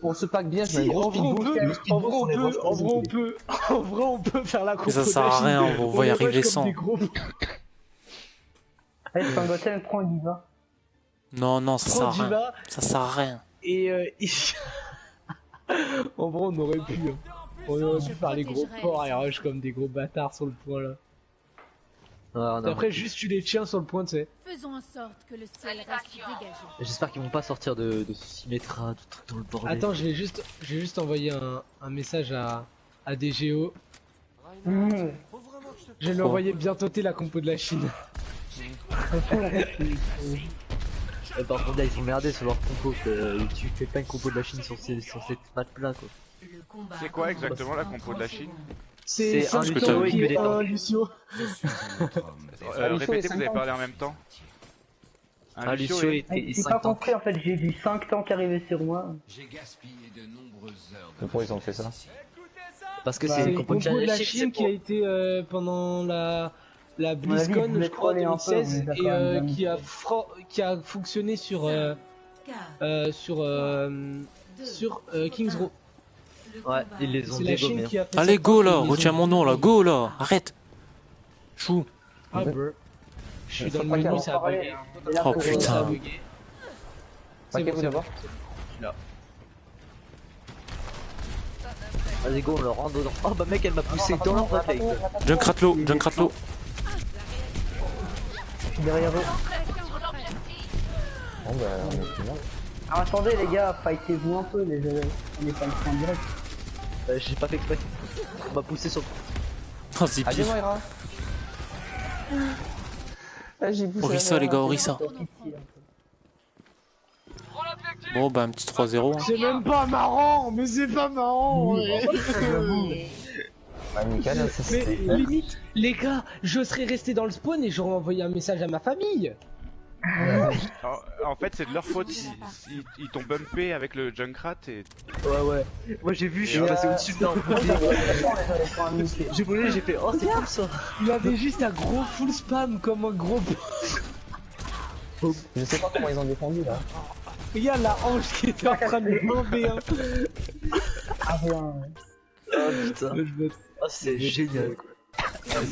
G: On se pack bien, je mets
F: Si,
G: un gros
F: en
G: speed
F: vrai
G: boost.
F: on peut faire la compo
A: Ça
F: de la
A: sert à
F: Chine.
A: rien, on va y
F: les
A: arriver
F: rush comme
A: sans.
F: des gros-
D: Allez, Sangoten, prends Diva.
A: Non, ça sert à
F: Prends
A: rien.
F: Diva
A: Ça sert à rien.
F: et en vrai on aurait pu. On aurait pu faire les gros porcs et rush comme des gros bâtards sur le point là.
B: Non.
F: Après juste tu les tiens sur le point tu sais.
C: faisons en sorte que le ciel reste dégagé.
B: J'espère qu'ils vont pas sortir de Symmetra, de trucs dans le bordel.
F: Attends, j'ai juste envoyé un message à DGO. Je vais lui envoyer bientôt la compo de la Chine.
B: Par contre, là, ils sont merdés sur leur compo. Tu fais pas une compo de la Chine sur cette map là quoi.
C: Le combat
E: C'est quoi exactement la compo de la Chine?
F: C'est
B: un
F: Lucio
B: Lucio
F: qui
B: et
F: est un
B: un
F: Lucio.
E: Répétez, vous avez parlé en même temps.
B: Ah, Lucio et
D: J'ai
B: 5
D: pas
B: tanks.
D: compris en fait, j'ai vu 5 tanks arriver sur moi.
G: Pourquoi ils ont fait ça?
B: Parce que
D: Bah,
B: c'est
F: C'est
B: une
F: une
B: compo
F: compo de la
B: c'est
F: Chine qui a été pendant la
D: avis,
F: BlizzCon,
D: vous
F: je crois,
D: trollez un peu,
F: 2016,
D: on est d'accord,
F: et
D: bien
F: qui a fonctionné sur
C: 4,
F: sur King's Row.
B: Ouais, ils les ont
F: C'est la Chine
B: dégommés.
F: qui a fait
A: Allez,
F: ça,
A: go là,
F: ils les ont-
A: retiens mon nom là, go là, arrête. Chou.
F: Ah, bro. Je suis dans le
G: Faut pas
F: menu,
G: qu'elle
F: ça a
D: en parle,
F: bugué.
D: hein. Et là,
A: Oh,
D: pour,
A: putain.
F: Ça a bugué. C'est
G: Paquez
F: bon,
G: vous
F: c'est
G: d'abord.
B: Vas-y, go, on leur rentre dedans. Oh bah, mec, elle m'a poussé dans leur play.
A: Junkratlo.
D: suis derrière eux.
G: Bon bah on est tout le monde.
D: Alors attendez les gars, fightez-vous un peu, on est pas le point direct.
B: J'ai pas fait exprès. On m'a poussé sur.
A: Oh, Zippy.
G: Adieu Moira. J'ai poussé.
A: Orisa, les gars, Orisa. Bon, bah, un petit 3-0. Hein.
F: C'est même pas marrant, mais c'est pas marrant. Ouais.
G: Ouais, nickel, ça
F: Mais
G: c'est.
F: limite, les gars, je serais resté dans le spawn et j'aurais envoyé un message à ma famille.
E: En fait, c'est de leur faute ils t'ont bumpé avec le Junkrat et.
B: Ouais. Moi j'ai vu, je suis passé au-dessus de là. J'ai volé, j'ai fait oh c'est cool ça.
F: Il avait juste un gros full spam comme un gros.
G: Je sais pas comment ils ont défendu là.
F: Regarde la hanche qui était en train de bomber. Hein.
D: Ah, rien, ouais.
B: Oh putain. Oh c'est génial quoi. Vas-y.